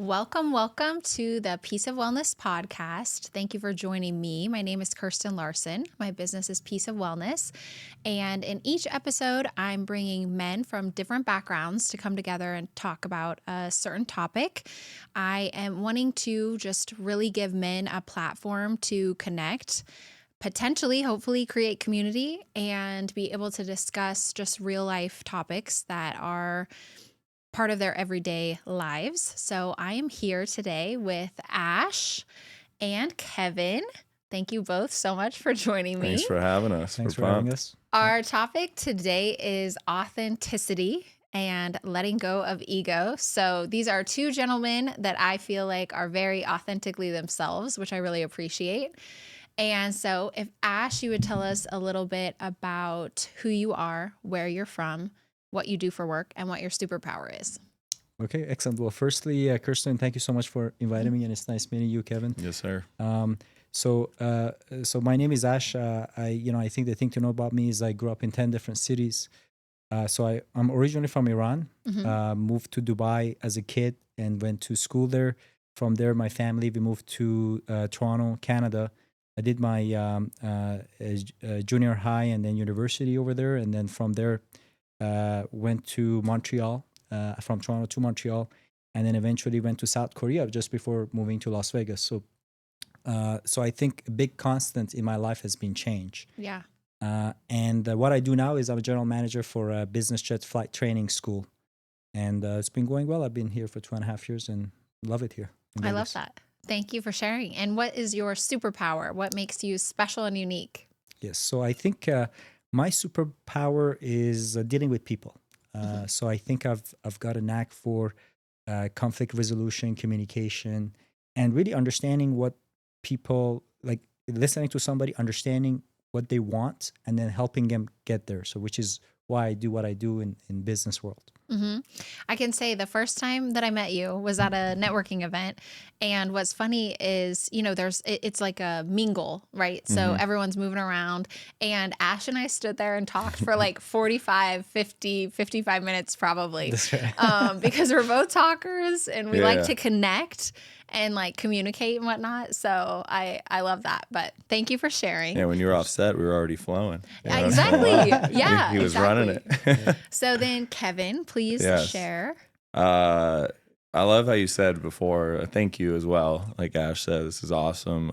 Welcome to the Peace of Wellness podcast. Thank you for joining me. My name is Kirsten Larsen. My business is Peace of Wellness. And in each episode, I'm bringing men from different backgrounds to come together and talk about a certain topic. I am wanting to just really give men a platform to connect, potentially, hopefully create community, and be able to discuss just real life topics that are part of their everyday lives. So I am here today with Ash and Kevin. Thank you both so much for joining me. Thanks for having us. Thanks for having us. Our topic today is authenticity and letting go of ego. So these are two gentlemen that I feel like are very authentically themselves, which I really appreciate. And so if Ash, you would tell us a little bit about who you are, where you're from, what you do for work, and what your superpower is. Okay, excellent. Well, firstly, Kirsten, thank you so much for inviting me, and it's nice meeting you, Kevin. Yes, sir. So my name is Ash. I think the thing to know about me is I grew up in 10 different cities. So I'm originally from Iran, moved to Dubai as a kid and went to school there. From there, my family, we moved to Toronto, Canada. I did my junior high and then university over there. And then from there, went to Montreal, from Toronto to Montreal, and then eventually went to South Korea just before moving to Las Vegas. So I think a big constant in my life has been change. Yeah. And what I do now is I'm a general manager for a business jet flight training school. And it's been going well. I've been here for 2.5 years and love it here. I love that. Thank you for sharing. And what is your superpower? What makes you special and unique? Yes. So I think my superpower is dealing with people. So I think I've got a knack for conflict resolution, communication, and really understanding what people like, listening to somebody, understanding what they want, and then helping them get there. So which is why I do what I do in business world. Mm-hmm. I can say the first time that I met you was at a networking event. And what's funny is, it's like a mingle, right? So everyone's moving around, and Ash and I stood there and talked for like 45, 50, 55 minutes probably. That's right. Because we're both talkers and we like to connect and like communicate and whatnot. So I love that. But thank you for sharing. Yeah, when you were off set, we were already flowing. Exactly. Yeah. He was running it. So then, Kevin, please share. I love how you said before, thank you as well. Like Ash said, this is awesome.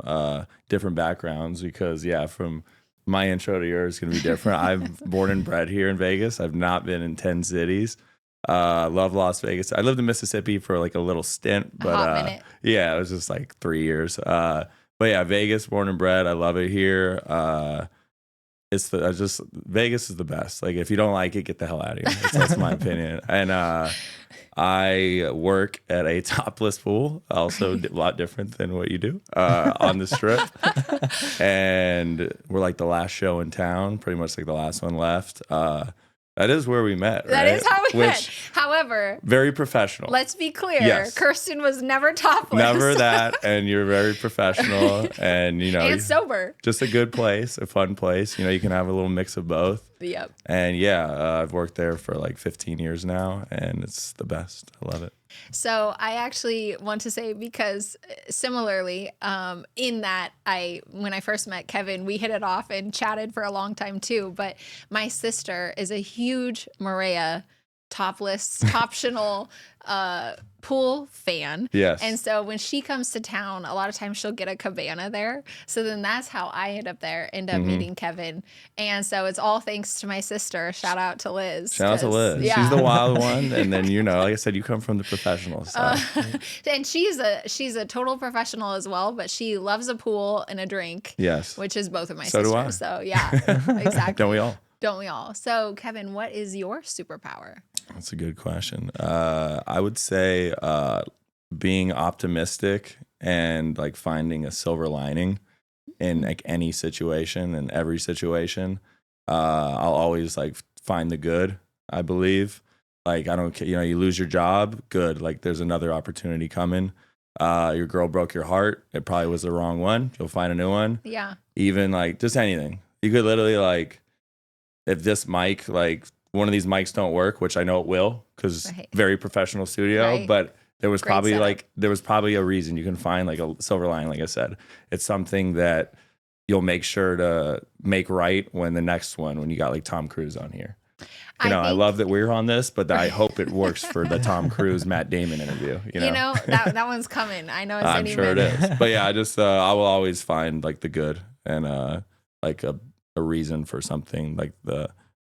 Different backgrounds because, from my intro to yours is going to be different. I'm born and bred here in Vegas. I've not been in 10 cities. Love Las Vegas. I lived in Mississippi for like a little stint, but hot minute. It was just like 3 years. But Vegas, born and bred. I love it here. Vegas is the best. Like if you don't like it, get the hell out of here. That's my opinion. And I work at a topless pool, also a lot different than what you do on the strip. And we're like the last show in town, pretty much like the last one left. That is where we met, right? That is how we met. However, very professional. Let's be clear. Yes. Kirsten was never topless. Never that. And you're very professional. And, and sober. Just a good place, a fun place. You can have a little mix of both. Yep. And I've worked there for like 15 years now, and it's the best. I love it. So I actually want to say, because similarly, in that when I first met Kevin, we hit it off and chatted for a long time too. But my sister is a huge Maria topless, optional pool fan. Yes. And so when she comes to town, a lot of times she'll get a cabana there. So then that's how I end up meeting Kevin. And so it's all thanks to my sister. Shout out to Liz. Shout out to Liz. Yeah. She's the wild one. And then, like I said, you come from the professional side. And she's a total professional as well, but she loves a pool and a drink. Yes. Which is both of my So sisters. do I. So yeah, exactly. Don't we all? Don't we all? So Kevin, what is your superpower? That's a good question. I would say being optimistic and like finding a silver lining in like any situation and every situation. I'll always like find the good, I believe. Like, I don't care, you lose your job, good. Like there's another opportunity coming. Your girl broke your heart. It probably was the wrong one. You'll find a new one. Yeah. Even like just anything. You could literally like, if this mic, like one of these mics don't work, which I know it will because very professional studio, Right. but there was Great probably setup. there was probably a reason. You can find like a silver lining. Like I said, it's something that you'll make sure to make right when you got like Tom Cruise on here. I love that we're on this, but I hope it works for the Tom Cruise, Matt Damon interview. That one's coming. I know it's I'm any sure minute. it is. But yeah, I will always find like the good and like a reason for something. Like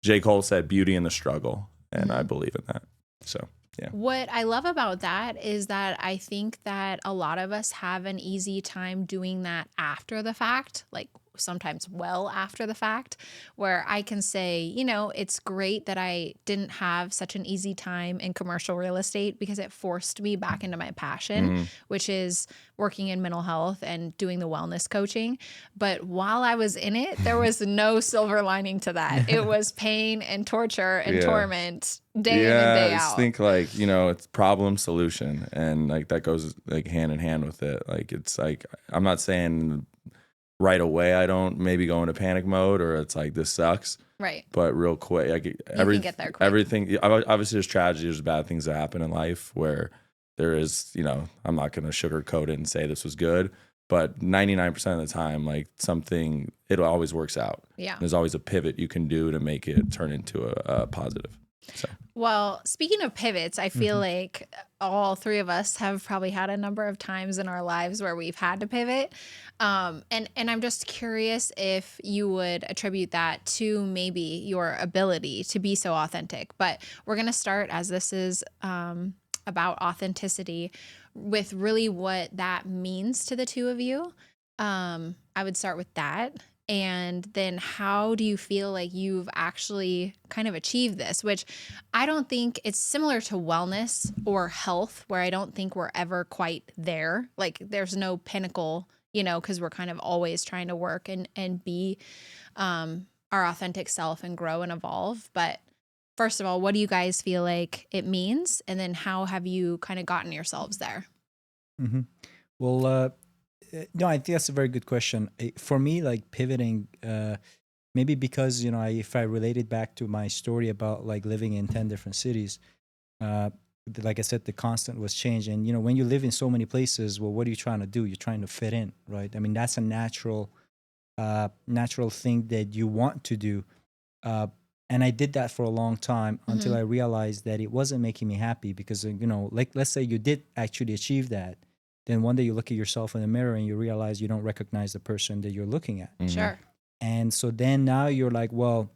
J. Cole said, beauty in the struggle. And I believe in that. So, yeah. What I love about that is that I think that a lot of us have an easy time doing that after the fact, like sometimes well after the fact, where I can say, it's great that I didn't have such an easy time in commercial real estate because it forced me back into my passion, which is working in mental health and doing the wellness coaching. But while I was in it, there was no silver lining to that. It was pain and torture and torment day in and day out. I think like, it's problem solution, and like that goes like hand in hand with it. Like, it's like, I'm not saying right away I don't maybe go into panic mode or it's like this sucks, right? But real quick, like You can get there quick. Everything, obviously there's tragedy, there's bad things that happen in life where there is, I'm not going to sugarcoat it and say this was good, but 99% of the time, like it always works out. Yeah. There's always a pivot you can do to make it turn into a positive. So. Well, speaking of pivots, I feel like all three of us have probably had a number of times in our lives where we've had to pivot. And I'm just curious if you would attribute that to maybe your ability to be so authentic. But we're going to start, as this is about authenticity, with really what that means to the two of you. I would start with that. And then how do you feel like you've actually kind of achieved this, which I don't think it's similar to wellness or health, where I don't think we're ever quite there. Like there's no pinnacle, because we're kind of always trying to work and be our authentic self and grow and evolve. But first of all, what do you guys feel like it means? And then how have you kind of gotten yourselves there? Well, no, I think that's a very good question. For me, like pivoting, maybe because, if I relate it back to my story about like living in 10 different cities, like I said, the constant was change. And, when you live in so many places, well, what are you trying to do? You're trying to fit in, right? I mean, that's a natural thing that you want to do. And I did that for a long time until I realized that it wasn't making me happy because, like, let's say you did actually achieve that. Then one day you look at yourself in the mirror and you realize you don't recognize the person that you're looking at. Sure. And so then now you're like, well,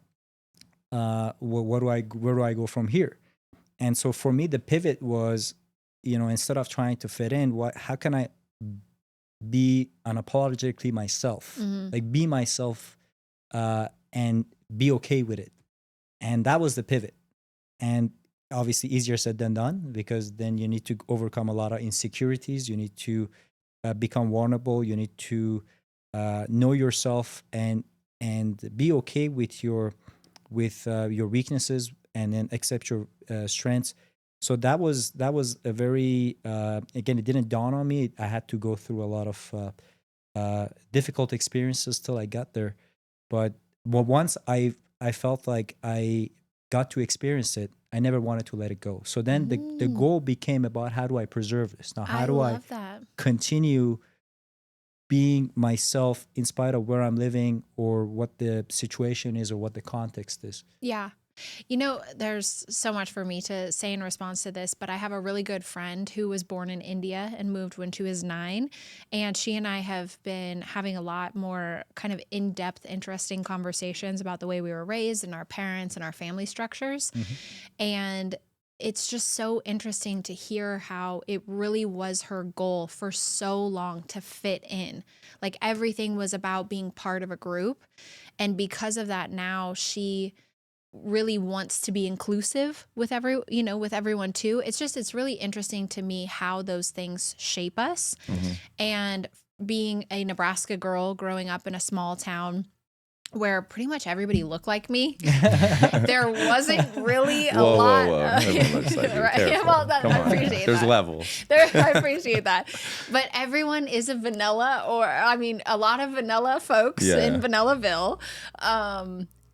where do I go from here? And so for me, the pivot was, instead of trying to fit in, how can I be unapologetically myself, like be myself and be okay with it. And that was the pivot. And obviously easier said than done, because then you need to overcome a lot of insecurities. You need to become vulnerable. You need to know yourself and be okay with your weaknesses, and then accept your strengths. So that was a very again, it didn't dawn on me. I had to go through a lot of difficult experiences till I got there. But once I felt like I got to experience it, I never wanted to let it go. So then the goal became about, how do I preserve this? Now, how do I continue being myself in spite of where I'm living or what the situation is or what the context is? Yeah. There's so much for me to say in response to this, but I have a really good friend who was born in India and moved when she was 9. And she and I have been having a lot more kind of in-depth, interesting conversations about the way we were raised and our parents and our family structures. And it's just so interesting to hear how it really was her goal for so long to fit in. Like everything was about being part of a group. And because of that, now she really wants to be inclusive with everyone too. It's really interesting to me how those things shape us. And being a Nebraska girl growing up in a small town where pretty much everybody looked like me, there wasn't really a lot. Whoa. Everyone looks like you. Right? Well, I appreciate that. There's levels. I appreciate that. But everyone is a vanilla, a lot of vanilla folks in Vanillaville.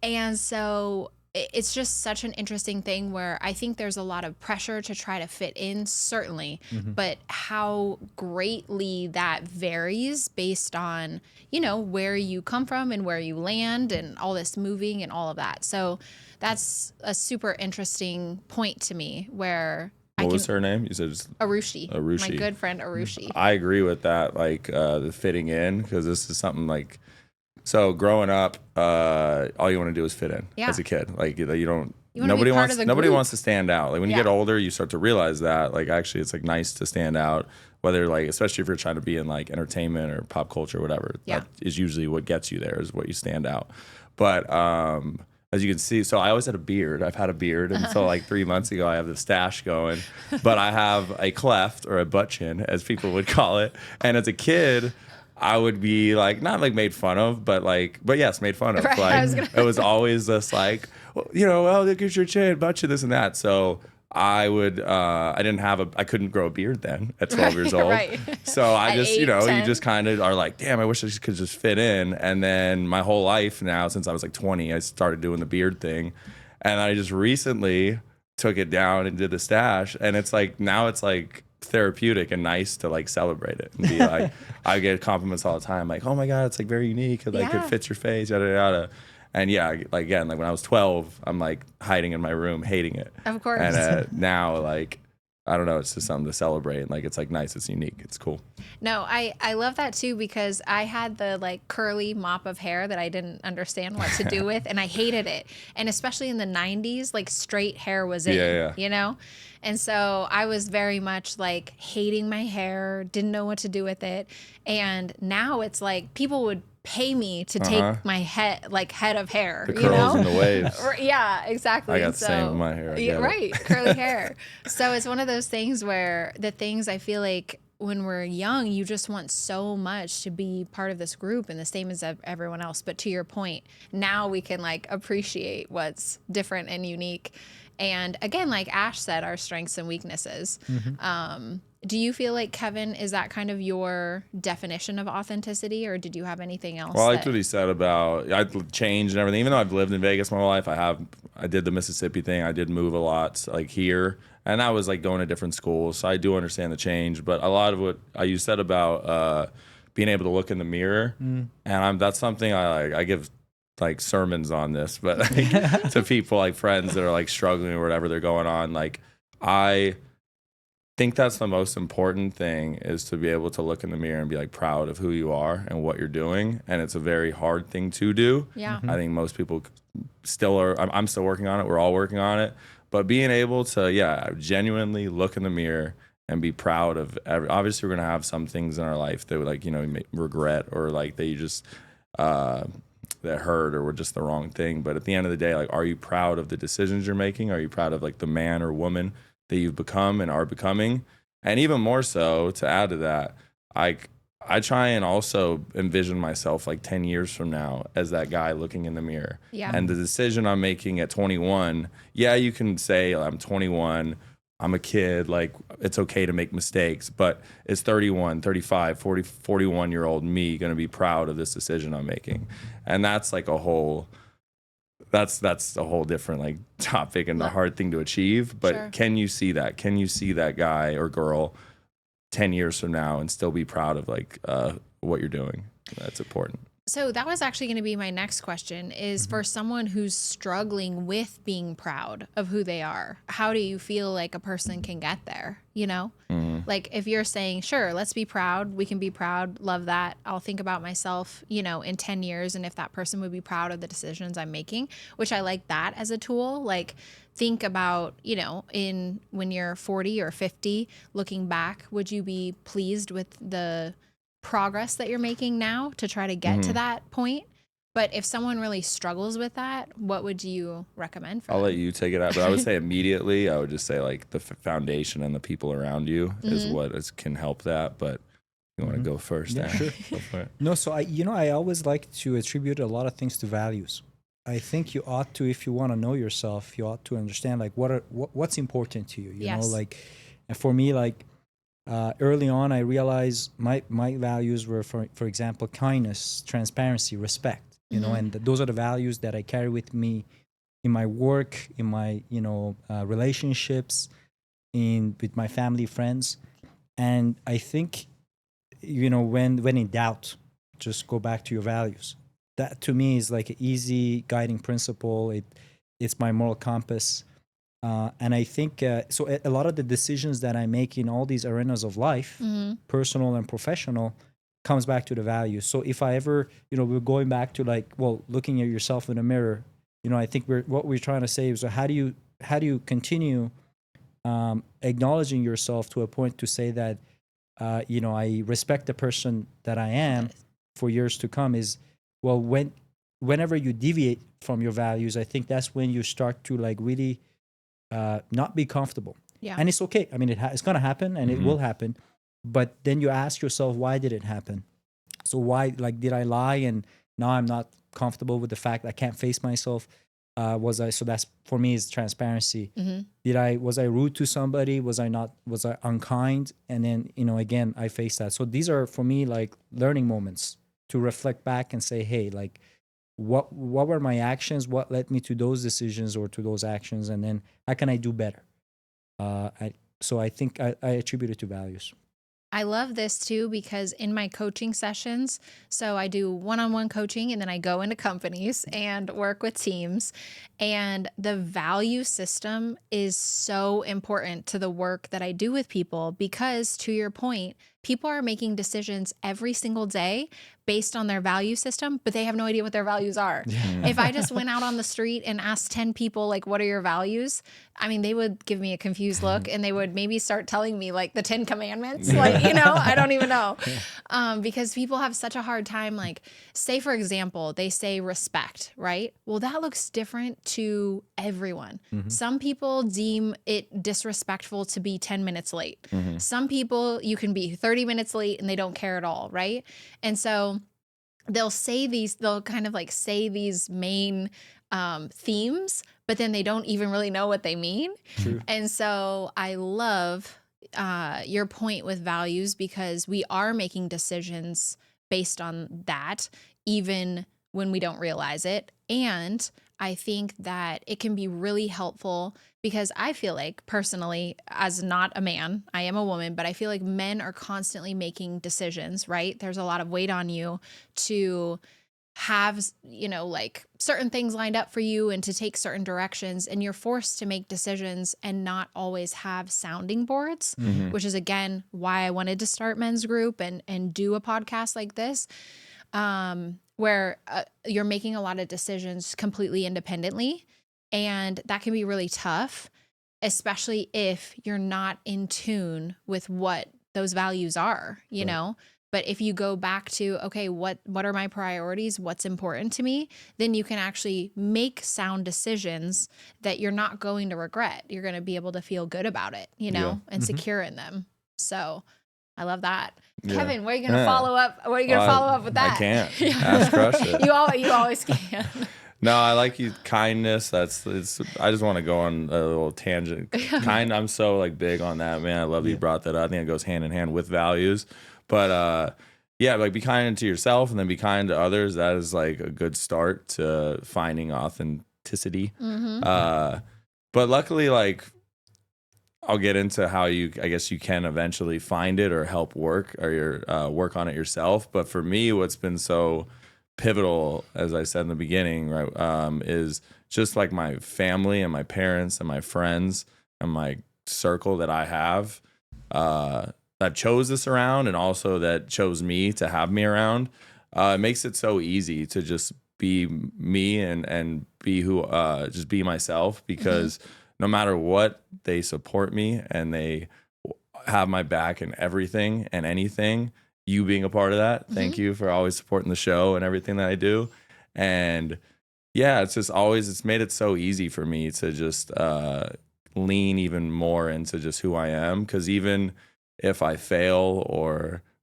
And so it's just such an interesting thing where I think there's a lot of pressure to try to fit in, certainly, but how greatly that varies based on, you know, where you come from and where you land and all this moving and all of that. So that's a super interesting point to me where What was her name? You said Arushi. Arushi. My good friend Arushi. I agree with that, like the fitting in, because this is something like, so growing up, all you want to do is fit in as a kid. Like you don't. Nobody wants to stand out. Like when you get older, you start to realize that like actually it's like nice to stand out. Whether like especially if you're trying to be in like entertainment or pop culture or whatever, that is usually what gets you there, is what you stand out. But as you can see, so I always had a beard. I've had a beard until like 3 months ago. I have the stash going, but I have a cleft or a butt chin, as people would call it. And as a kid, I would be like, not like made fun of, but yes, made fun of. Right, like it was always this like, well, you know, well, look at your chin, butt chin, this and that. So I would, I couldn't grow a beard then at 12 years old. Right. So I just, 8, you know, 10. you just kind of are like, damn, I wish I could just fit in. And then my whole life now, since I was like 20, I started doing the beard thing. And I just recently took it down and did the stash. And it's like, now it's like therapeutic and nice to like celebrate it and be like, I get compliments all the time. Like, oh my God, it's like very unique. Like it fits your face, yada, yada. And yeah, like again, like when I was 12, I'm like hiding in my room, hating it. Of course. And now, like, I don't know, it's just something to celebrate. Like, it's like nice, it's unique, it's cool. No, I love that too, because I had the like curly mop of hair that I didn't understand what to do with, and I hated it. And especially in the 90s, like straight hair was in, you know? And so I was very much like hating my hair, didn't know what to do with it. And now it's like people would pay me to take my head of hair, The you curls know? and the waves. Yeah, exactly. I got the same with my hair. Right, curly hair. So it's one of those things where the things I feel like when we're young, you just want so much to be part of this group and the same as everyone else. But to your point, now we can like appreciate what's different and unique. And again, like Ash said, our strengths and weaknesses. Do you feel like, Kevin, is that kind of your definition of authenticity, or did you have anything else? Well, I liked what he said about I changed and everything. Even though I've lived in Vegas my whole life, I did the Mississippi thing. I did move a lot, like here, and that was like going to different schools. So I do understand the change, but a lot of what you said about being able to look in the mirror, and that's something I give like sermons on this, but like, to people like friends that are like struggling or whatever they're going on, like I think that's the most important thing, is to be able to look in the mirror and be like proud of who you are and what you're doing. And it's a very hard thing to do. Yeah. I think most people still are. I'm still working on it. We're all working on it. But being able to, genuinely look in the mirror and be proud of obviously we're going to have some things in our life that like, you know, regret, or like that you just, that hurt or were just the wrong thing. But at the end of the day, like, are you proud of the decisions you're making? Are you proud of like the man or woman that you've become and are becoming? And even more so, to add to that, I try and also envision myself like 10 years from now as that guy looking in the mirror. Yeah. And the decision I'm making at 21, you can say I'm 21, I'm a kid, like it's okay to make mistakes, but is 31, 35, 40, 41-year-old me going to be proud of this decision I'm making? And that's like a whole different like topic and a hard thing to achieve. But Can you see that? Can you see that guy or girl 10 years from now and still be proud of like what you're doing? That's important. So that was actually going to be my next question, is for someone who's struggling with being proud of who they are, how do you feel like a person can get there? You know, like if you're saying, sure, let's be proud, we can be proud, love that. I'll think about myself, you know, in 10 years. And if that person would be proud of the decisions I'm making, which I like that as a tool, like think about, you know, when you're 40 or 50, looking back, would you be pleased with the progress that you're making now to try to get to that point? But if someone really struggles with that, what would you recommend for them? I'll let you take it out, but I would say immediately, I would just say like the foundation and the people around you is what can help that. But you want to go first? Yeah, sure. Go for it. No, so I always like to attribute a lot of things to values. I think you ought to, if you want to know yourself, you ought to understand like what's important to you. You know, like, and for me, like early on, I realized my values were, for example, kindness, transparency, respect. You know, and those are the values that I carry with me in my work, in my relationships, with my family, friends. And I think when in doubt, just go back to your values. That to me is like an easy guiding principle. It's my moral compass. And I think so. A lot of the decisions that I make in all these arenas of life, personal and professional, comes back to the values. So if I ever, we're going back to looking at yourself in the mirror. I think what we're trying to say is, how do you continue acknowledging yourself to a point to say that, I respect the person that I am for years to come? Is, well, whenever you deviate from your values, I think that's when you start to really not be comfortable. Yeah. And it's okay. I mean, it's going to happen, and it will happen. But then you ask yourself, why did it happen? So why, did I lie and now I'm not comfortable with the fact I can't face myself? So that's, for me, is transparency. Was I rude to somebody? Was I unkind? And then, again, I face that. So these are, for me, learning moments to reflect back and say, hey, what were my actions? What led me to those decisions or to those actions? And then how can I do better? So I think I attribute it to values. I love this too, because in my coaching sessions, so I do one-on-one coaching and then I go into companies and work with teams, and the value system is so important to the work that I do with people, because to your point, people are making decisions every single day based on their value system, but they have no idea what their values are. If I just went out on the street and asked 10 people, what are your values? I mean, they would give me a confused look, and they would maybe start telling me the 10 commandments, I don't even know. Because people have such a hard time, say, for example, they say respect, right? Well, that looks different to everyone. Some people deem it disrespectful to be 10 minutes late. Some people, you can be 30 minutes late and they don't care at all, right? And so they'll kind of say these main themes, but then they don't even really know what they mean. True. And so I love your point with values, because we are making decisions based on that, even when we don't realize it. And I think that it can be really helpful, because I feel like, personally, as not a man, I am a woman, but I feel like men are constantly making decisions, right? There's a lot of weight on you to have, certain things lined up for you and to take certain directions, and you're forced to make decisions and not always have sounding boards, which is, again, why I wanted to start Men's Group and do a podcast like this, where you're making a lot of decisions completely independently. And that can be really tough, especially if you're not in tune with what those values are, you know? But if you go back to, okay, what are my priorities? What's important to me? Then you can actually make sound decisions that you're not going to regret. You're going to be able to feel good about it, and secure in them. So I love that. Yeah. Kevin, what are you going to follow up? What are you going to follow up with that? I can't. Ash crushed it. You always can. No, I like you. Kindness. I just want to go on a little tangent. I'm so big on that, man. I love that you brought that up. I think it goes hand in hand with values. But be kind to yourself and then be kind to others. That is a good start to finding authenticity. But luckily, I'll get into how I guess you can eventually find it or help work on it yourself. But for me, what's been so pivotal, as I said in the beginning, right, is just my family and my parents and my friends and my circle that I have that chose this around, and also that chose me to have me around. It makes it so easy to just be me and be just be myself, because no matter what, they support me and they have my back in everything and anything. You being a part of that. Thank you for always supporting the show and everything that I do. And yeah, it's made it so easy for me to just lean even more into just who I am. Because even if I fail,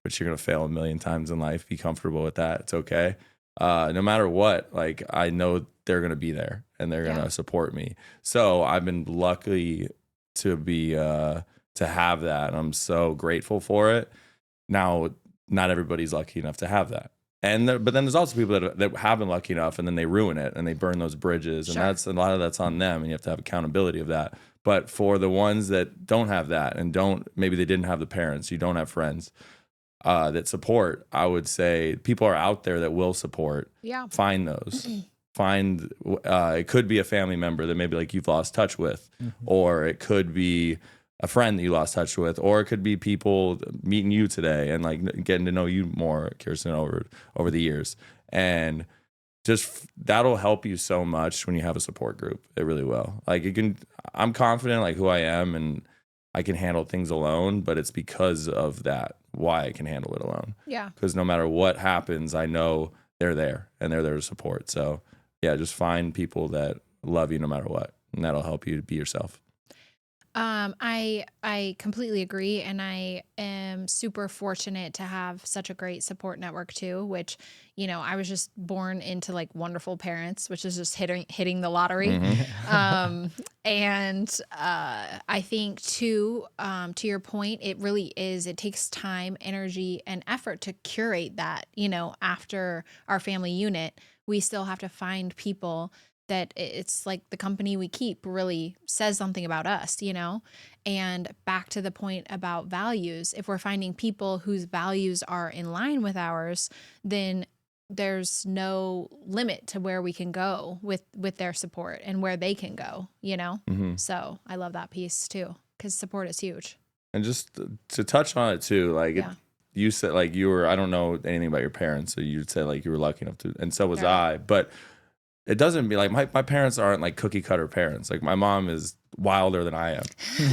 which you're going to fail a million times in life, be comfortable with that. It's okay. No matter what, I know they're going to be there and they're going to support me. So I've been lucky to be, to have that. And I'm so grateful for it. Now, not everybody's lucky enough to have that. but then there's also people that have been lucky enough and then they ruin it and they burn those bridges. And that's a lot of that's on them, and you have to have accountability of that. But for the ones that don't have that and maybe they didn't have the parents, you don't have friends that support, I would say people are out there that will support. Yeah. Find those. It could be a family member that maybe like you've lost touch with, or it could be a friend that you lost touch with, or it could be people meeting you today and like getting to know you more, Kirsten, over the years. And just that'll help you so much when you have a support group. It really will. Like I'm confident like who I am and I can handle things alone, but it's because of that why I can handle it alone. Yeah. Because no matter what happens, I know they're there and they're there to support. So yeah, just find people that love you no matter what, and that'll help you to be yourself. I completely agree, and I am super fortunate to have such a great support network too, which, I was just born into like wonderful parents, which is just hitting the lottery. And I think too, to your point, it takes time, energy, and effort to curate that, after our family unit, we still have to find people that it's like the company we keep really says something about us, and back to the point about values, if we're finding people whose values are in line with ours, then there's no limit to where we can go with their support and where they can go, So I love that piece too, because support is huge. And just to touch on it too, like you said, like I don't know anything about your parents, so you said like you were lucky enough to, and so was I, but it doesn't be like my parents aren't like cookie cutter parents. Like my mom is wilder than I am.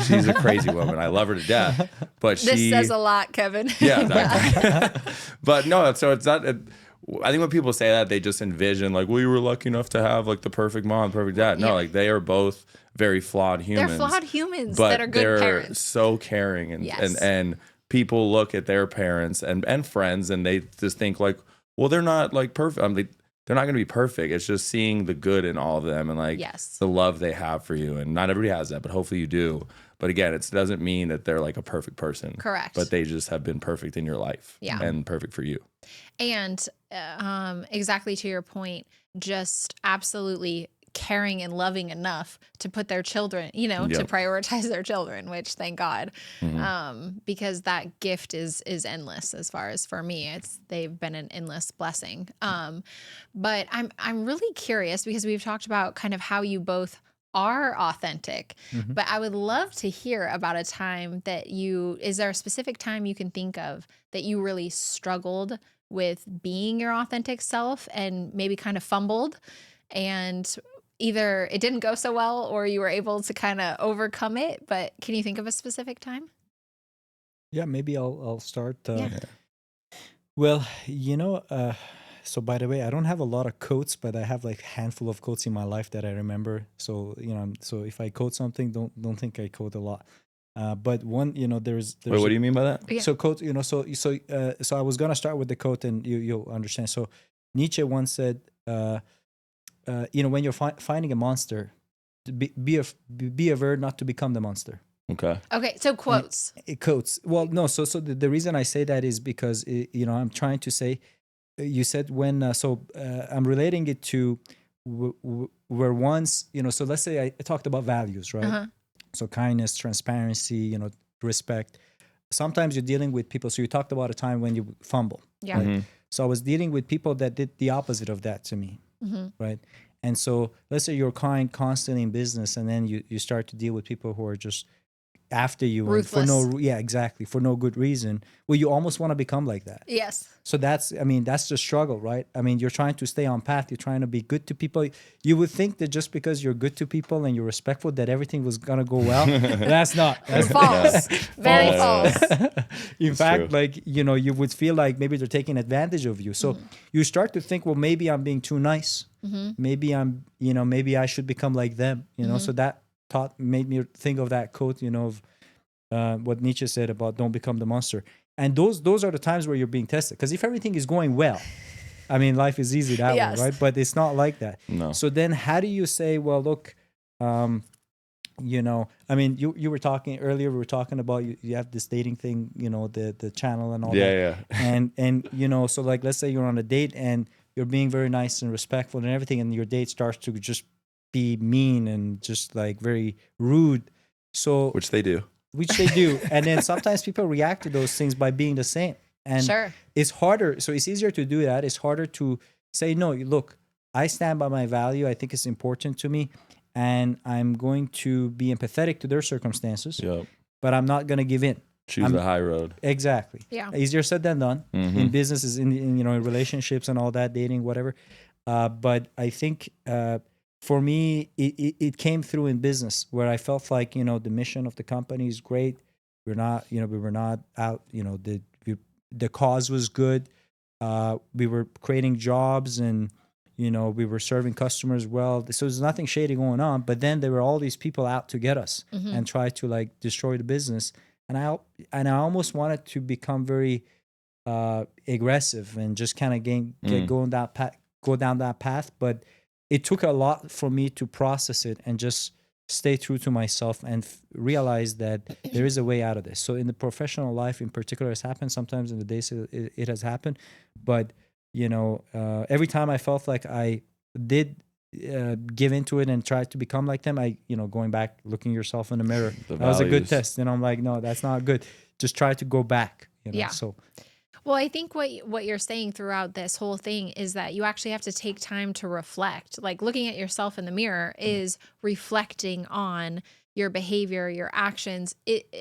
She's a crazy woman. I love her to death. But this says a lot, Kevin. Yeah, exactly. But no, so it's not. I think when people say that, they just envision like, well, you were lucky enough to have like the perfect mom, perfect dad. No, like they are both very flawed humans. They're flawed humans but that are good parents. They're so caring and people look at their parents and friends and they just think like, well, they're not like perfect. They're not going to be perfect. It's just seeing the good in all of them and like the love they have for you. And not everybody has that, but hopefully you do. But again, it doesn't mean that they're like a perfect person. Correct. But they just have been perfect in your life and perfect for you. And exactly to your point, just absolutely caring and loving enough to put their children, to prioritize their children, which thank God, because that gift is endless. As far as for me, they've been an endless blessing. But I'm really curious because we've talked about kind of how you both are authentic, but I would love to hear about a time is there a specific time you can think of that you really struggled with being your authentic self and maybe kind of fumbled and either it didn't go so well or you were able to kind of overcome it, but can you think of a specific time? Yeah, maybe I'll start. Well, so by the way, I don't have a lot of quotes, but I have like a handful of quotes in my life that I remember. So, so if I quote something, don't think I quote a lot. But one, there's Wait, what do you mean by that? So quote, so I was gonna start with the quote, and you'll understand. So Nietzsche once said, when you're finding a monster, be aware not to become the monster. Okay. So quotes. Quotes. Well, no. So the reason I say that is because I'm trying to say. You said when. I'm relating it to where once So let's say I talked about values, right? So kindness, transparency, respect. Sometimes you're dealing with people. So you talked about a time when you fumble. Yeah. Right? So I was dealing with people that did the opposite of that to me. Right. And so let's say you're kind constantly in business, and then you start to deal with people who are just after you ruthless. For no good reason. Well, you almost want to become like that. Yes. So that's the struggle, right? I mean, you're trying to stay on path. You're trying to be good to people. You would think that just because you're good to people and you're respectful, that everything was gonna go well. That's false. Very false. In fact, like you would feel like maybe they're taking advantage of you. So you start to think, well, maybe I'm being too nice. Maybe I'm, maybe I should become like them. So that made me think of that quote, of what Nietzsche said about don't become the monster. And those are the times where you're being tested. Because if everything is going well, I mean, life is easy that way, right? But it's not like that. No. So then how do you say, well, look, you know, I mean, you were talking earlier, we were talking about you have this dating thing, you know, the channel and all that. Yeah. And, you know, so like, let's say you're on a date and you're being very nice and respectful and everything, and your date starts to just be mean and just like very rude. So, Which they do. And then sometimes people react to those things by being the same. And Sure. it's harder. So it's easier to do that. It's harder to say, no, look, I stand by my value. I think it's important to me. And I'm going to be empathetic to their circumstances, Yep. but I'm not going to give in. Choose the high road. Exactly. Yeah. Easier said than done in businesses, in you know, in relationships and all that, dating, whatever. But I think for me, it came through in business where I felt like, you know, the mission of the company is great. We were not out, you know, the cause was good. We were creating jobs and, you know, we were serving customers well. So there's nothing shady going on. But then there were all these people out to get us and try to like destroy the business. And I almost wanted to become very aggressive and just kind of go down that path. But it took a lot for me to process it and just stay true to myself and realize that there is a way out of this. So in the professional life in particular, it's happened sometimes in the days it has happened. But, you know, every time I felt like I did give into it and try to become like them, going back, looking yourself in the mirror, that was a good test. And I'm like, no, that's not good. Just try to go back. You know? Yeah. So, well, I think what you're saying throughout this whole thing is that you actually have to take time to reflect. Like looking at yourself in the mirror is reflecting on your behavior, your actions.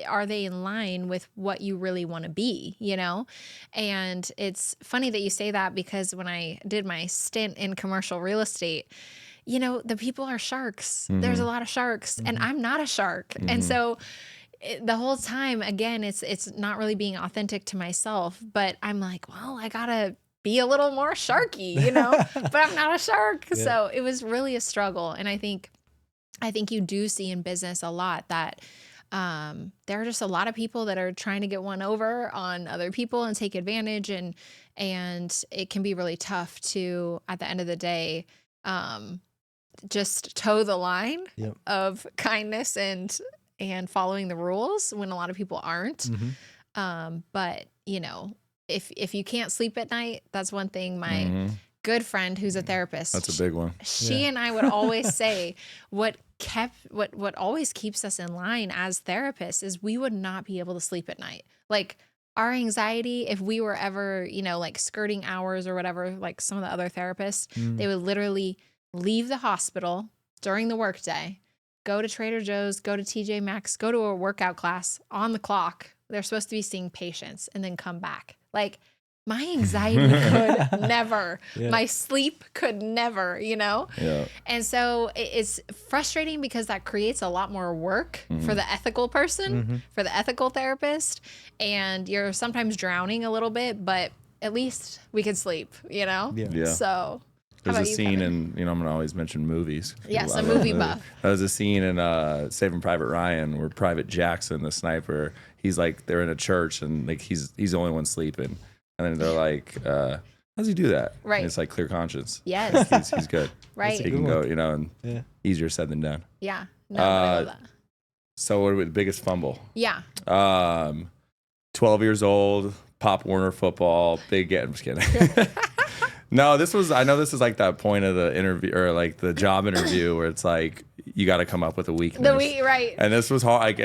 Are they in line with what you really want to be, you know? And it's funny that you say that because when I did my stint in commercial real estate, you know, the people are sharks. There's a lot of sharks and I'm not a shark. And so the whole time, again, it's not really being authentic to myself, but I'm like, well, I gotta be a little more sharky, you know, but I'm not a shark. Yeah. So it was really a struggle. And I think you do see in business a lot that there are just a lot of people that are trying to get one over on other people and take advantage. And it can be really tough to, at the end of the day, just toe the line of kindness and following the rules when a lot of people aren't. But you know, if you can't sleep at night, that's one thing. My good friend who's a therapist, that's a big one. She and I would always say what always keeps us in line as therapists is we would not be able to sleep at night. Like our anxiety, if we were ever, you know, like skirting hours or whatever, like some of the other therapists, they would literally leave the hospital during the workday, go to Trader Joe's, go to TJ Maxx, go to a workout class on the clock. They're supposed to be seeing patients and then come back. Like my anxiety could never, my sleep could never, you know? Yeah. And so it's frustrating because that creates a lot more work for the ethical person, for the ethical therapist. And you're sometimes drowning a little bit, but at least we can sleep, you know? Yeah. So there's a scene in, you know, I'm going to always mention movies. Yes, a movie buff. There's a scene in Saving Private Ryan where Private Jackson, the sniper, he's like, they're in a church and like he's the only one sleeping. And then they're like, how does he do that? Right. And it's like clear conscience. Yes. He's good. Right. He can go, you know, and easier said than done. Yeah. No, I love that. So what would the biggest fumble? Yeah. 12 years old, Pop Warner football, big get. I'm just kidding. No, I know this is like that point of the interview or like the job interview where it's like, you got to come up with a weakness. Right. And this was hard.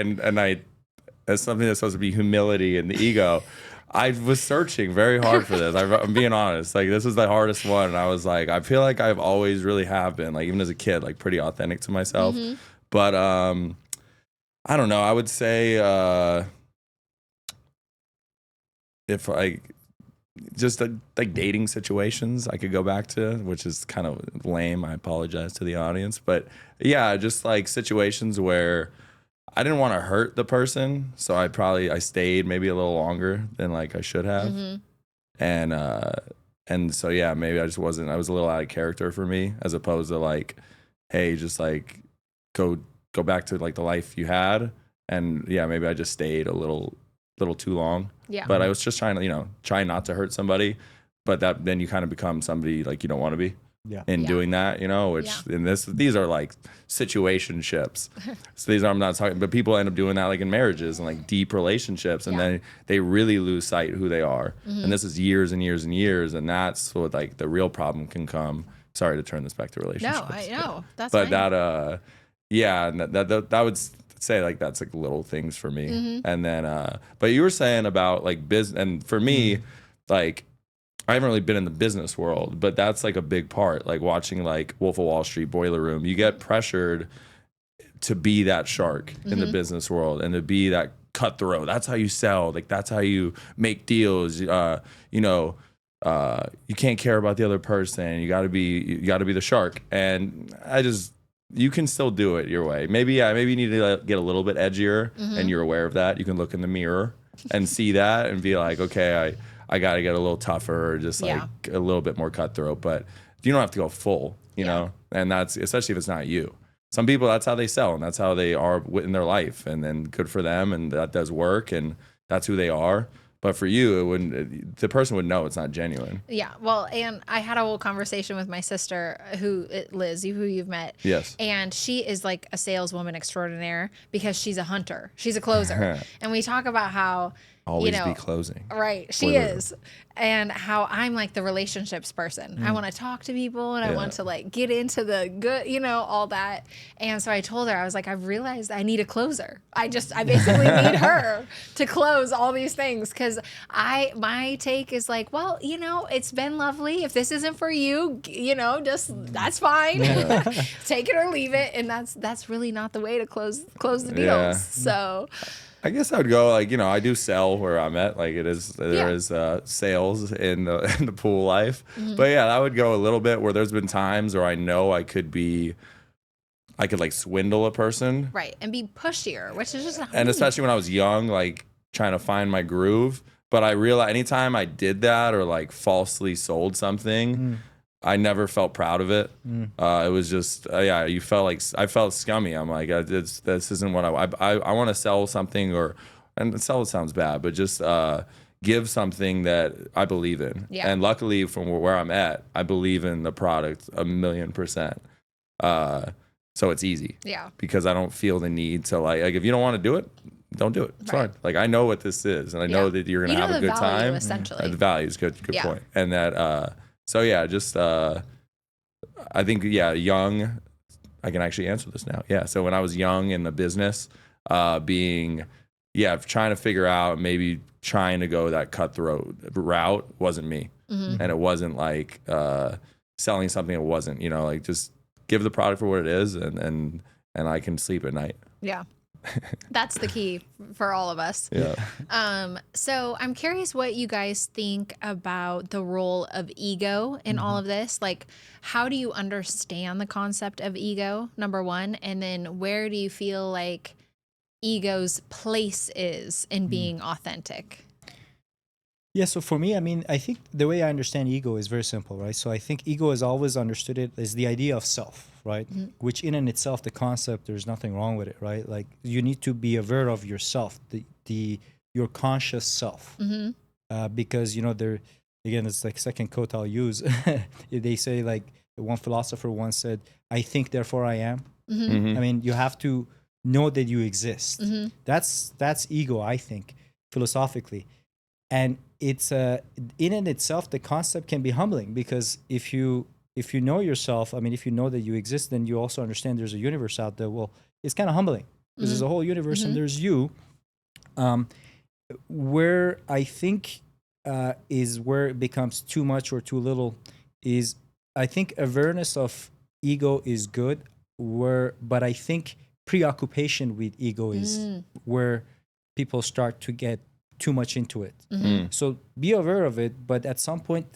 As something that's supposed to be humility and the ego, I was searching very hard for this. I'm being honest. Like this was the hardest one. And I was like, I feel like I've always really have been, like even as a kid, like pretty authentic to myself. But I don't know. I would say if I just like dating situations I could go back to, which is kind of lame. I apologize to the audience. But yeah, just like situations where I didn't want to hurt the person, so I stayed maybe a little longer than like I should have, and so yeah, maybe I was a little out of character for me, as opposed to like, hey, just like go back to like the life you had, and yeah, maybe I just stayed a little too long. Yeah, but I was just trying to try not to hurt somebody, but then you kind of become somebody like you don't want to be. in Yeah. doing that, which in these are like situationships. So these are, I'm not talking, but people end up doing that like in marriages and like deep relationships, and then they really lose sight of who they are. And this is years and years and years, and that's what like the real problem can come. Sorry to turn this back to relationships. No, I know. That's but fine. that and that would say like that's like little things for me. And then but you were saying about like business, and for me, like I haven't really been in the business world, but that's like a big part. Like watching like Wolf of Wall Street, Boiler Room, you get pressured to be that shark in the business world and to be that cutthroat. That's how you sell. Like that's how you make deals. You can't care about the other person. You got to be the shark. And you can still do it your way. Maybe you need to get a little bit edgier, and you're aware of that. You can look in the mirror and see that and be like, okay, I got to get a little tougher, or just like a little bit more cutthroat. But you don't have to go full, you know. And that's especially if it's not you. Some people, that's how they sell, and that's how they are in their life, and then good for them, and that does work, and that's who they are. But for you, it wouldn't. The person would know it's not genuine. Yeah. Well, and I had a whole conversation with my sister, Liz, who you've met. Yes. And she is like a saleswoman extraordinaire because she's a hunter. She's a closer. And we talk about how Always be closing. Right. She is. And how I'm like the relationships person. I want to talk to people, and I want to like get into the good, all that. And so I told her, I was like, I've realized I need a closer. I basically need her to close all these things. Cause my take is like, well, it's been lovely. If this isn't for you, that's fine. Take it or leave it. And that's really not the way to close the deals. Yeah. So I guess I would go like, I do sell where I'm at. Like there is sales in the pool life. But yeah, I would go a little bit where there's been times where I know I could like swindle a person. Right. And be pushier, which is just and especially when I was young, like trying to find my groove. But I realized anytime I did that or like falsely sold something, I never felt proud of it. It was just, you felt like, I felt scummy. I'm like, this isn't what I want to sell something, and sell sounds bad, but just give something that I believe in. Yeah. And luckily from where I'm at, I believe in the product 1,000,000%. So it's easy. Yeah. Because I don't feel the need to like if you don't want to do it, don't do it. It's fine. Like I know what this is, and I know that you're going to have a good time. Essentially. The value is good point. And that, so yeah, just I think young. I can actually answer this now. Yeah. So when I was young in the business, trying to figure out maybe trying to go that cutthroat route wasn't me, and it wasn't like selling something. It wasn't like just give the product for what it is, and I can sleep at night. Yeah. That's the key for all of us. Yeah. So I'm curious what you guys think about the role of ego in all of this. Like, how do you understand the concept of ego, number one? And then where do you feel like ego's place is in being authentic? Yeah, so for me, I think the way I understand ego is very simple, right? So I think ego is always understood it as the idea of self, right? Which in and itself, the concept, there's nothing wrong with it, right? Like you need to be aware of yourself, your conscious self. Because, again, it's like second quote I'll use. They say like one philosopher once said, I think, therefore I am. You have to know that you exist. That's ego, I think, philosophically. And it's in and itself, the concept can be humbling, because if you know yourself, if you know that you exist, then you also understand there's a universe out there. Well, it's kind of humbling because there's a whole universe and there's you. Where I think is where it becomes too much or too little is, I think awareness of ego is good, but I think preoccupation with ego is where people start to get too much into it. So be aware of it, but at some point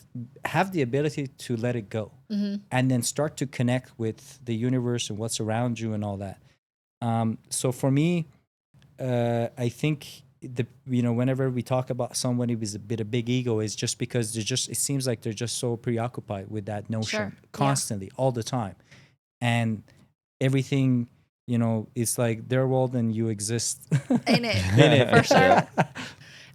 have the ability to let it go, and then start to connect with the universe and what's around you and all that. So for me, I think whenever we talk about somebody with a big ego, is just because it seems like they're just so preoccupied with that notion constantly, all the time, and everything. It's like their world and you exist in it for sure.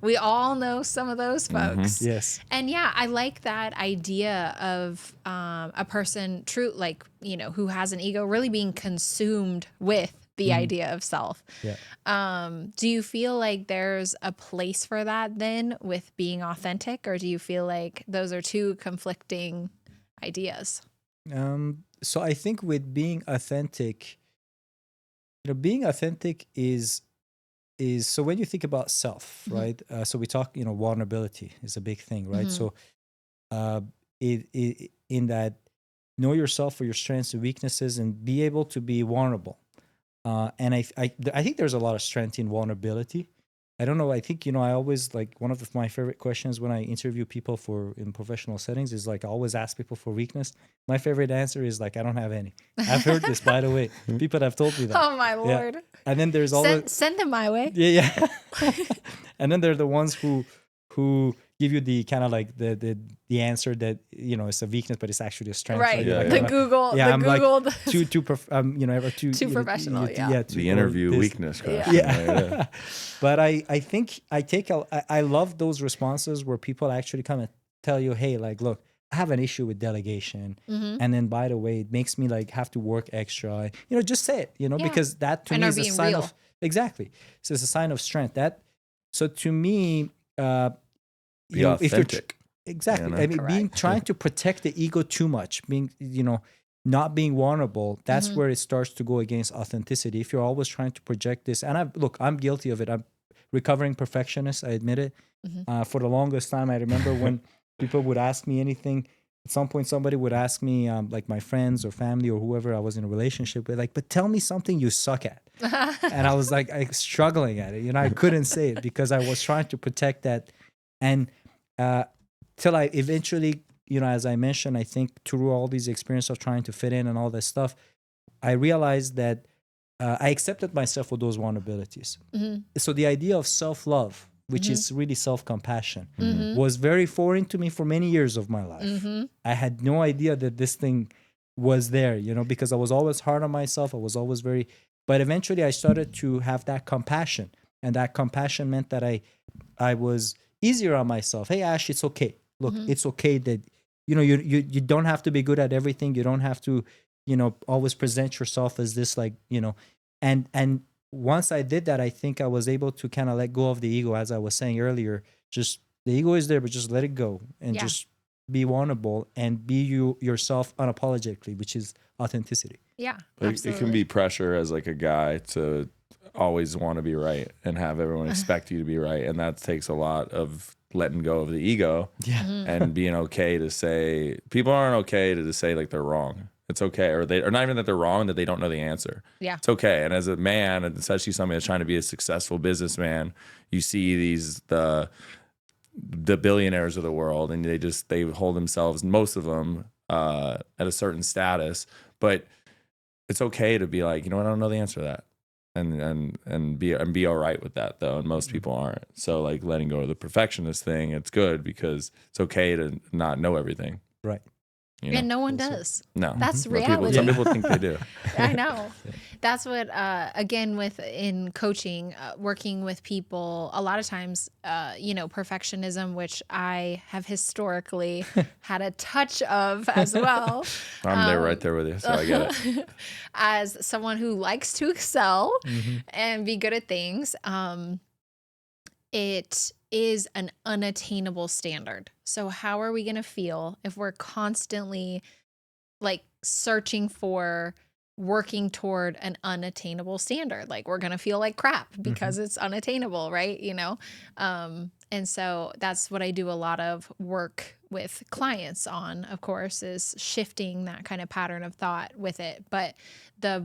We all know some of those folks. Yes. And yeah, I like that idea of a person who has an ego really being consumed with the idea of self. Yeah. Do you feel like there's a place for that then with being authentic, or do you feel like those are two conflicting ideas? So I think with being authentic, being authentic is so when you think about self, right? So we talk, vulnerability is a big thing, right? So in that, know yourself for your strengths and weaknesses and be able to be vulnerable. And I think there's a lot of strength in vulnerability. I don't know. I think, I always like one of my favorite questions when I interview people in professional settings is like, I always ask people for weakness. My favorite answer is like, I don't have any. I've heard this, by the way. People have told me that. Oh my Lord. Yeah. And then there's send them my way. Yeah. And then there are the ones who give you the kind of like the answer that, it's a weakness, but it's actually a strength. Right. Yeah, the yeah. Google. Yeah, the I'm Google. like too Too professional, yeah. The interview weakness question. Yeah. But I think I love those responses where people actually come and tell you, hey, like, look, I have an issue with delegation. And then, by the way, it makes me like have to work extra. Just say it, because that to me is a sign real. of, exactly. So it's a sign of strength. So to me, Be authentic. Exactly. You know? I mean, Correct. trying to protect the ego too much, not being vulnerable, that's where it starts to go against authenticity. If you're always trying to project this, and I'm guilty of it. I'm recovering perfectionist. I admit it. For the longest time, I remember when people would ask me anything. At some point, somebody would ask me, like my friends or family or whoever I was in a relationship with, like, but tell me something you suck at. And I was like, struggling at it. I couldn't say it because I was trying to protect that. And till I eventually, as I mentioned, I think through all these experiences of trying to fit in and all that stuff, I realized that I accepted myself with those vulnerabilities. So the idea of self-love, which is really self-compassion, was very foreign to me for many years of my life. I had no idea that this thing was there, because I was always hard on myself. I was always but eventually I started to have that compassion, and that compassion meant that I was easier on myself. Hey, Ash, it's okay. Look, it's okay that, you don't have to be good at everything. You don't have to, always present yourself as this, like, and once I did that, I think I was able to kind of let go of the ego. As I was saying earlier, just the ego is there, but just let it go and just be vulnerable and be yourself unapologetically, which is authenticity. Yeah. But it can be pressure as like a guy to always want to be right and have everyone expect you to be right, and that takes a lot of letting go of the ego and being okay to say people aren't okay to just say like they're wrong. It's okay, or not even that they're wrong, that they don't know the answer. Yeah, it's okay. And as a man, and especially somebody that's trying to be a successful businessman, you see the billionaires of the world, and they hold themselves, most of them, at a certain status, but it's okay to be like, I don't know the answer to that. And be all right with that, though, and most people aren't. So like letting go of the perfectionist thing, it's good because it's okay to not know everything. Right. And no one does. No, that's reality. Some people think they do. I know. That's what again in coaching, working with people, a lot of times, perfectionism, which I have historically had a touch of as well. I'm there, right there with you, so I get it. As someone who likes to excel and be good at things, it is an unattainable standard. So how are we going to feel if we're constantly like searching for working toward an unattainable standard? Like we're going to feel like crap because it's unattainable, right? And so that's what I do a lot of work with clients on, of course, is shifting that kind of pattern of thought with it. But the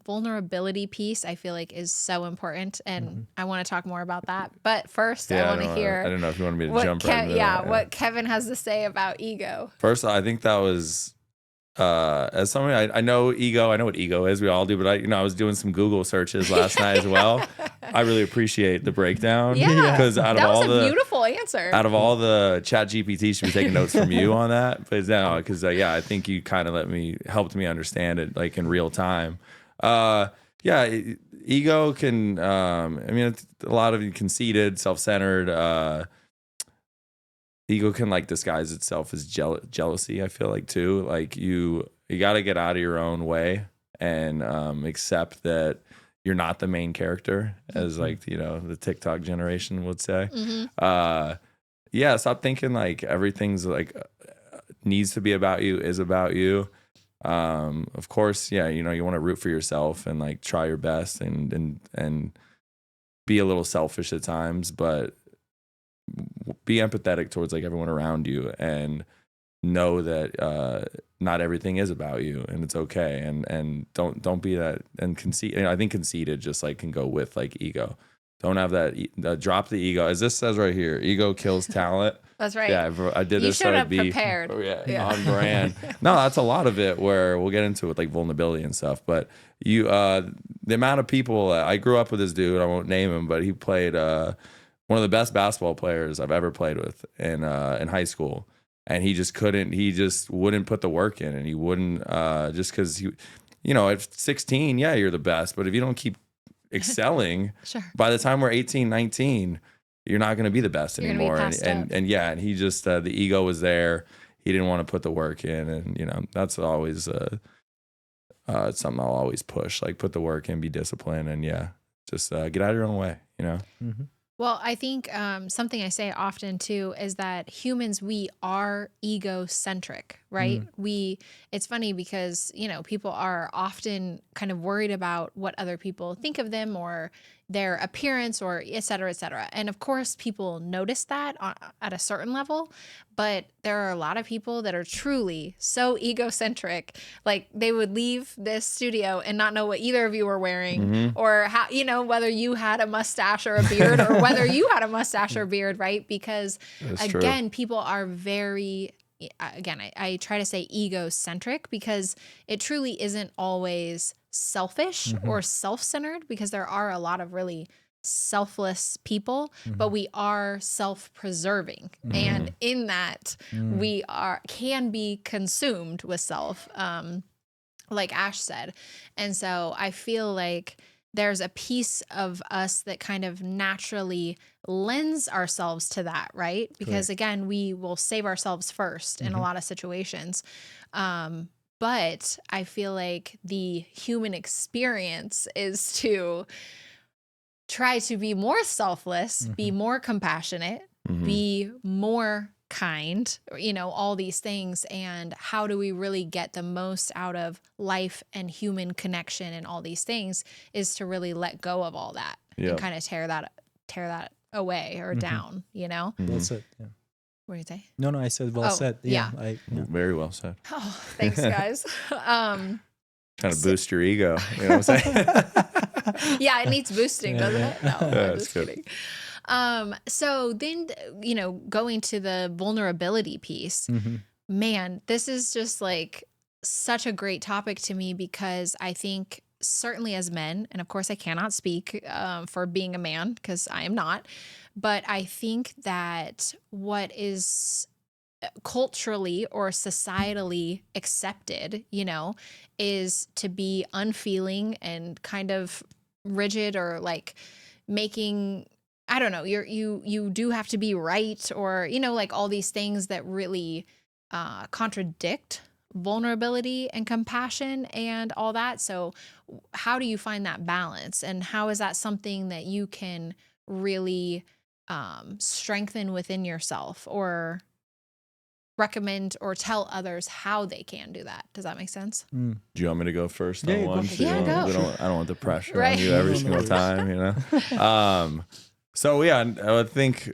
vulnerability piece, I feel like, is so important, and I want to talk more about that. But first, I want to hear. I don't know if you wanted me to jump right into that. What Kevin has to say about ego. First, I think that was. As somebody, I know ego. I know what ego is. We all do. But I was doing some Google searches last night as well. I really appreciate the breakdown. Yeah, because that was a beautiful answer. Out of all the Chat GPT should be taking notes from you on that. But no, because I think you kind of helped me understand it like in real time. ego can, I mean, it's a lot of conceited, self-centered, ego can like disguise itself as jealousy. I feel like too, like you got to get out of your own way and accept that you're not the main character, as like, the TikTok generation would say. Stop thinking like everything's like needs to be about you, is about you. Of course, you want to root for yourself and like try your best and be a little selfish at times, but be empathetic towards like everyone around you and know that not everything is about you, and it's okay, and don't be that and conceit. I think conceited just like can go with like ego. Don't have that drop the ego, as this says right here. Ego kills talent. That's right. Yeah, I did You this showed so up I'd be prepared. on brand. No, that's a lot of it where we'll get into it, like vulnerability and stuff. But the amount of people, I grew up with this dude, I won't name him, but he played one of the best basketball players I've ever played with in high school. And he just wouldn't put the work in, and he wouldn't, just because at 16, yeah, you're the best. But if you don't keep excelling, Sure. by the time we're 18, 19, you're not going to be the best You're anymore. gonna be passed up. And he just, the ego was there. He didn't want to put the work in. And, that's always something I'll always push, like put the work in, be disciplined, and just get out of your own way, Mm-hmm. Well, I think something I say often too is that humans, we are egocentric, right? It's funny because, people are often kind of worried about what other people think of them or their appearance or et cetera, et cetera. And of course, people notice that at a certain level, but there are a lot of people that are truly so egocentric. Like they would leave this studio and not know what either of you were wearing or how, whether you had a mustache or a beard or whether you had a mustache or beard, right? Because again, people are very, I try to say egocentric because it truly isn't always selfish or self-centered, because there are a lot of really selfless people, but we are self-preserving. And in that we can be consumed with self, like Ash said. And so I feel like there's a piece of us that kind of naturally lends ourselves to that, right? Because again, we will save ourselves first in a lot of situations. But I feel like the human experience is to try to be more selfless, be more compassionate, be more kind, all these things. And how do we really get the most out of life and human connection and all these things is to really let go of all that and kind of tear that away or down, Well said. Yeah. What do you say? No, I said well said. Yeah. Very well said. Oh, thanks guys. Trying to boost your ego. You know what I'm saying? Yeah, it needs boosting, doesn't it? No, I'm just good. kidding. So then, going to the vulnerability piece, man, this is just like such a great topic to me, because I think certainly as men, and of course I cannot speak for being a man because I am not, but I think that what is culturally or societally accepted, is to be unfeeling and kind of rigid, or like making, I don't know, you do have to be right, or, like all these things that really contradict vulnerability and compassion and all that. So how do you find that balance, and how is that something that you can really strengthen within yourself, or recommend or tell others how they can do that? Does that make sense? Do you want me to go first Yeah, on go one? ahead. Yeah, go. I don't want the pressure Right. on you every single time, So I think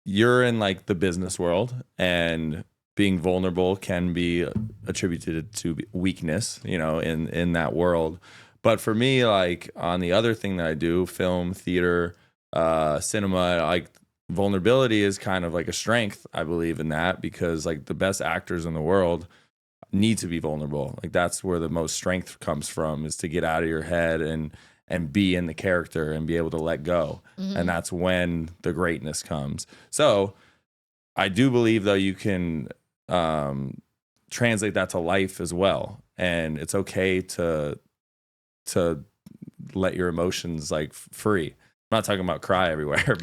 you're in like the business world, and being vulnerable can be attributed to weakness, in that world. But for me, like on the other thing that I do, film, theater, cinema, like vulnerability is kind of like a strength. I believe in that, because like the best actors in the world need to be vulnerable. Like that's where the most strength comes from, is to get out of your head and be in the character and be able to let go. And that's when the greatness comes. So I do believe though you can translate that to life as well. And it's okay to let your emotions like free. I'm not talking about cry everywhere,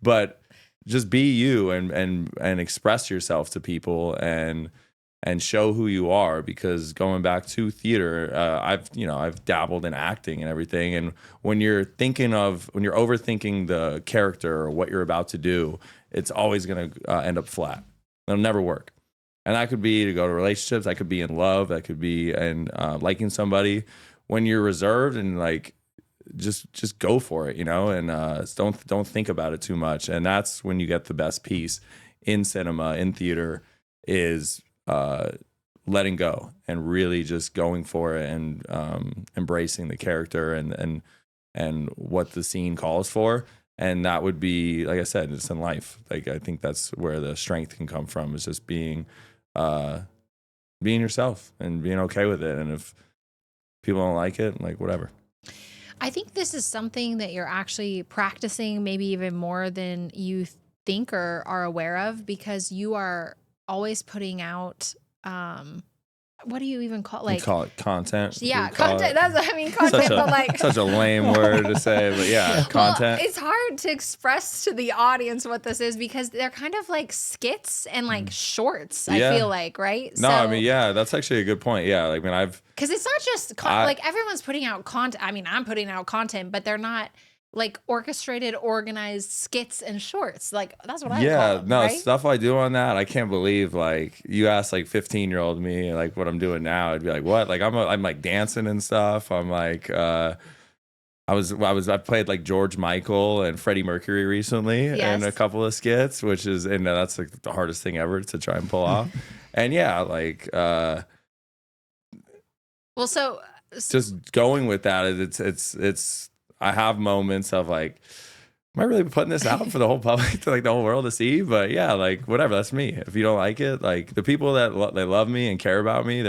but just be you and express yourself to people and show who you are. Because going back to theater, I've dabbled in acting and everything. And when you're overthinking the character or what you're about to do, it's always going to end up flat. It'll never work. And that could be to go to relationships. That could be in love. That could be in liking somebody. When you're reserved and like, just go for it, and don't think about it too much. And that's when you get the best piece in cinema, in theater, is letting go and really just going for it and embracing the character and what the scene calls for. And that would be, like I said, it's in life. Like, I think that's where the strength can come from, is just being yourself and being okay with it. And if people don't like it, like, whatever. I think this is something that you're actually practicing maybe even more than you think or are aware of, because you are always putting out, what do you even call, like, you call it content? Yeah, content. Content, but like such a lame word to say, but yeah, content. Well, it's hard to express to the audience what this is, because they're kind of like skits and like shorts. Yeah. I feel like, right? No, that's actually a good point. Yeah, like, because it's not just like everyone's putting out content. I mean, I'm putting out content, but they're not like orchestrated, organized skits and shorts. Like, that's what I call them, right? Stuff I do on that, I can't believe, like, you ask like 15-year-old me like what I'm doing now, I'd be like, what? Like, I'm like dancing and stuff. I'm like I played like George Michael and Freddie Mercury recently in a couple of skits, which is, and that's like the hardest thing ever to try and pull off. And yeah, like well, so just going with that, it's I have moments of like, am I really putting this out for the whole public, to like the whole world to see? But yeah, like, whatever, that's me. If you don't like it, like, the people that they love me and care about me,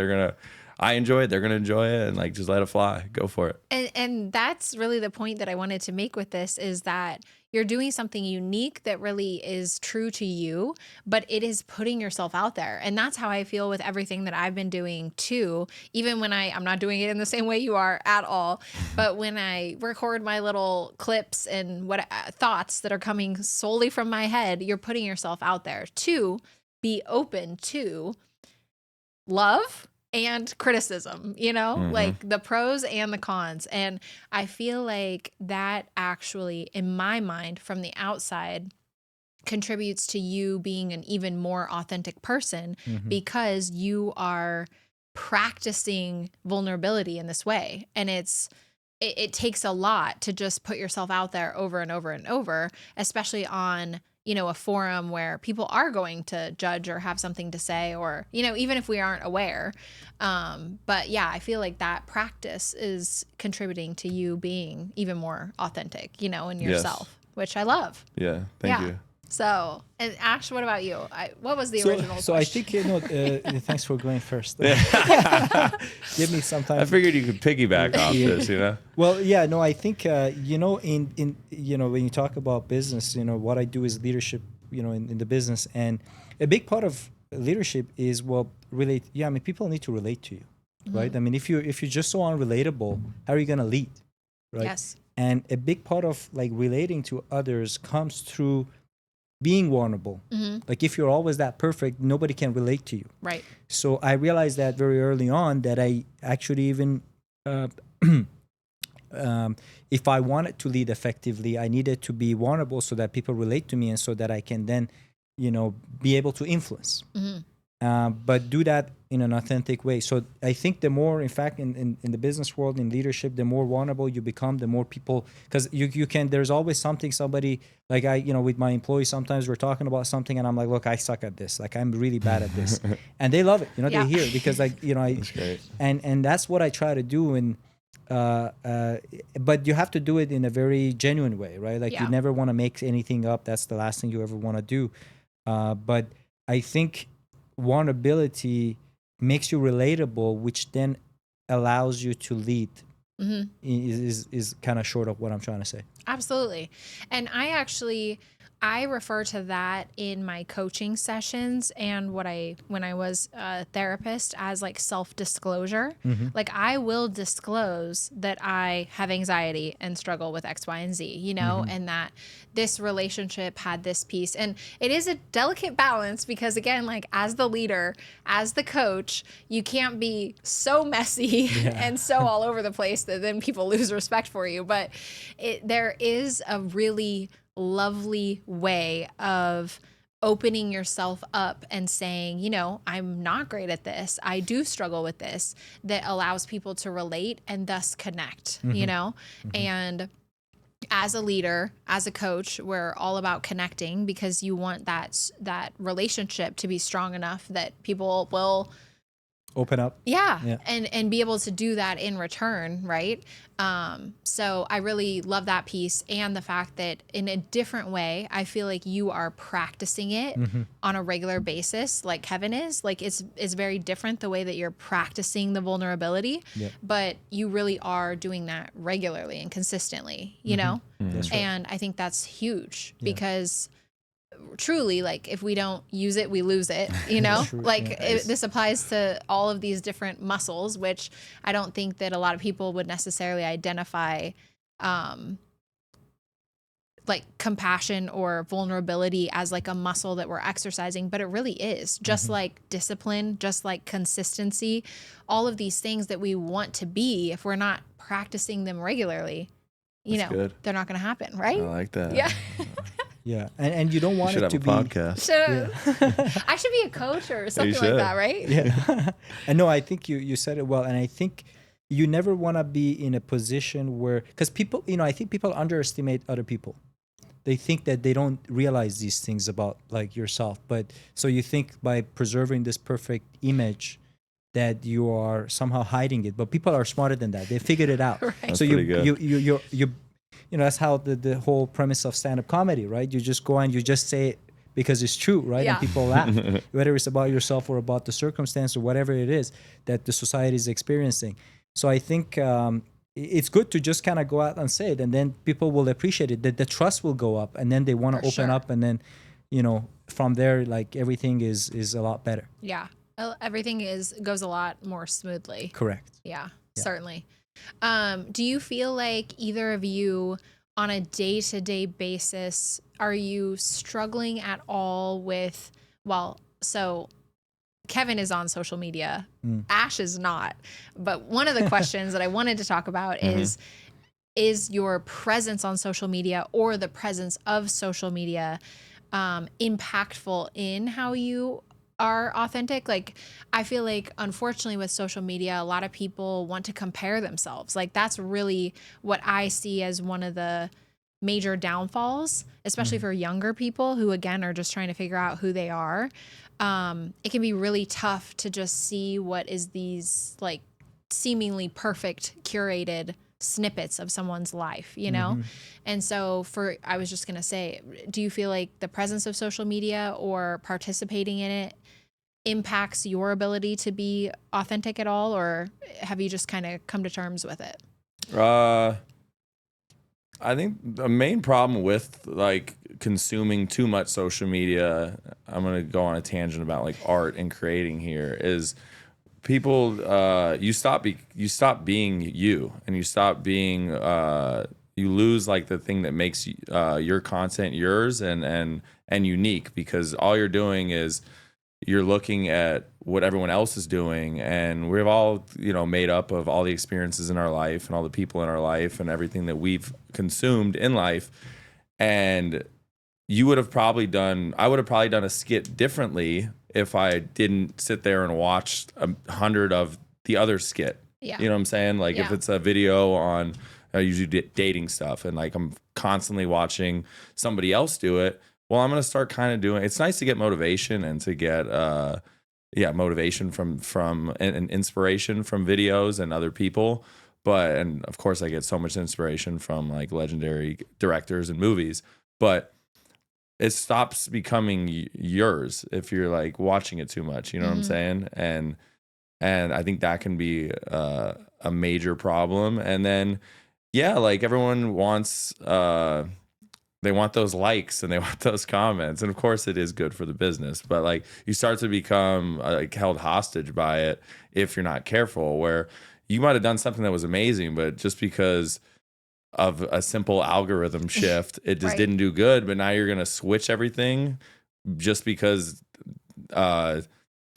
I enjoy it, they're gonna enjoy it, and like, just let it fly, go for it. And that's really the point that I wanted to make with this, is that you're doing something unique that really is true to you, but it is putting yourself out there. And that's how I feel with everything that I've been doing too. Even when I'm not doing it in the same way you are at all, but when I record my little clips and what thoughts that are coming solely from my head, you're putting yourself out there to be open to love and criticism, like the pros and the cons. And I feel like that actually, in my mind, from the outside, contributes to you being an even more authentic person, because you are practicing vulnerability in this way. And it takes a lot to just put yourself out there over and over and over, especially on a forum where people are going to judge or have something to say, or, even if we aren't aware. But yeah, I feel like that practice is contributing to you being even more authentic, in yourself, which I love. Yeah. Thank you. So, and Ash, what about you? What was the original So question? I think, thanks for going first. Give me some time. I figured you could piggyback off this, Well, yeah, no, I think, in when you talk about business, what I do is leadership, in the business. And a big part of leadership is, people need to relate to you, right? I mean, if you're just so unrelatable, how are you going to lead, right? Yes. And a big part of like relating to others comes through being vulnerable. Like, if you're always that perfect, nobody can relate to you. Right. So I realized that very early on, that I actually even, if I wanted to lead effectively, I needed to be vulnerable so that people relate to me, and so that I can then, be able to influence. But do that in an authentic way. So I think the more, in fact, in the business world, in leadership, the more vulnerable you become, the more people, because you can, there's always somebody, like with my employees, sometimes we're talking about something and I'm like, look, I suck at this. Like, I'm really bad at this. And they love it. They hear it, because like, That's great. And that's what I try to do. And, but you have to do it in a very genuine way, right? Like, you never want to make anything up. That's the last thing you ever want to do. But I think vulnerability makes you relatable, which then allows you to lead. Is kind of short of what I'm trying to say. Absolutely. And I I refer to that in my coaching sessions and when I was a therapist as like self-disclosure. Like I will disclose that I have anxiety and struggle with X, Y, and Z, you know, and that this relationship had this piece. And it is a delicate balance because again, like as the leader, as the coach, you can't be so messy and so all over the place that then people lose respect for you. But there is a really lovely way of opening yourself up and saying, you know, I'm not great at this. I do struggle with this, that allows people to relate and thus connect, you know? And as a leader, as a coach, we're all about connecting because you want that relationship to be strong enough that people will open up. Yeah. And be able to do that in return, right? So I really love that piece and the fact that in a different way, I feel like you are practicing it on a regular basis, like Kevin is. Like it's very different the way that you're practicing the vulnerability, but you really are doing that regularly and consistently, you know? That's right. And I think that's huge because truly, like if we don't use it, we lose it, you know, like this applies to all of these different muscles, which I don't think that a lot of people would necessarily identify, like compassion or vulnerability as like a muscle that we're exercising, but it really is just like discipline, just like consistency, all of these things that we want to be. If we're not practicing them regularly, you know, good. They're not going to happen. Right. I like that. Yeah. Yeah, and you don't want should it have to a be podcast. So I should be a coach or something like that, right? Yeah. And no, I think you said it well, and I think you never want to be in a position where, because people, you know, I think people underestimate other people. They think that they don't realize these things about like yourself, but so you think by preserving this perfect image that you are somehow hiding it, but people are smarter than that. They figured it out. Right. That's So pretty good. you know, that's how the whole premise of stand-up comedy, right? You just go and you just say it because it's true, right? Yeah. And people laugh, whether it's about yourself or about the circumstance or whatever it is that the society is experiencing. So I think it's good to just kind of go out and say it, and then people will appreciate it. That the trust will go up, and then they want to open up, and then, you know, from there, like everything is a lot better. Yeah. Everything goes a lot more smoothly. Correct. Yeah. Certainly. Do you feel like either of you on a day-to-day basis, are you struggling at all with, well, so Kevin is on social media, Ash is not, but one of the questions that I wanted to talk about is your presence on social media or the presence of social media impactful in how you are authentic? Like, I feel like, unfortunately, with social media, a lot of people want to compare themselves. Like, that's really what I see as one of the major downfalls, especially for younger people who, again, are just trying to figure out who they are. It can be really tough to just see what is these, like, seemingly perfect, curated snippets of someone's life, you know? And so I was just going to say, do you feel like the presence of social media or participating in it impacts your ability to be authentic at all, or have you just kind of come to terms with it? I think the main problem with like consuming too much social media, I'm going to go on a tangent about like art and creating here, is people, you stop being you, and you stop being, you lose like the thing that makes your content yours and unique, because all you're doing is you're looking at what everyone else is doing, and we've all, you know, made up of all the experiences in our life and all the people in our life and everything that we've consumed in life. And I would have probably done a skit differently if I didn't sit there and watch 100 of the other skit. Yeah. You know what I'm saying? Like if it's a video on, I usually dating stuff, and like I'm constantly watching somebody else do it. Well, I'm going to start kind of doing, it's nice to get motivation and to get, motivation from and inspiration from videos and other people. And of course I get so much inspiration from like legendary directors and movies, but it stops becoming yours if you're like watching it too much, you know what I'm saying? And I think that can be a major problem. And then, like everyone wants, they want those likes and they want those comments. And of course it is good for the business, but like you start to become like held hostage by it if you're not careful, where you might have done something that was amazing, but just because of a simple algorithm shift, it just Right. didn't do good. But now you're going to switch everything just because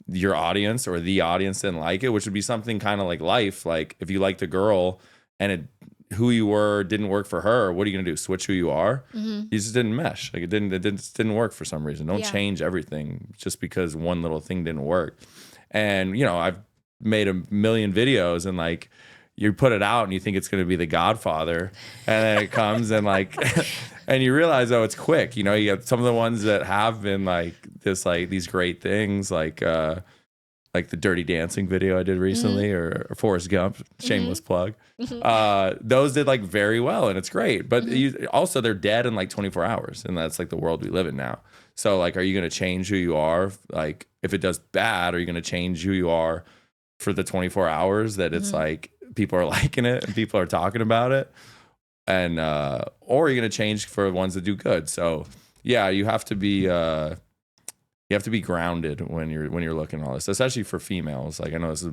your audience or the audience didn't like it, which would be something kind of like life. Like if you liked a girl and who you were didn't work for her, what are you going to do? Switch who you are? You just didn't mesh. Like it didn't work for some reason. Don't change everything just because one little thing didn't work. And, you know, I've made a million videos and like you put it out and you think it's going to be The Godfather, and then it comes and like, and you realize, oh, it's quick. You know, you have some of the ones that have been like this, like these great things, like the Dirty Dancing video I did recently, or Forrest Gump, shameless plug. Those did like very well, and it's great. But also they're dead in like 24 hours, and that's like the world we live in now. So like, are you going to change who you are? Like if it does bad, are you going to change who you are for the 24 hours that it's like people are liking it and people are talking about it? And or are you going to change for ones that do good? So yeah, you have to be grounded when you're looking at all this, especially for females. Like I know this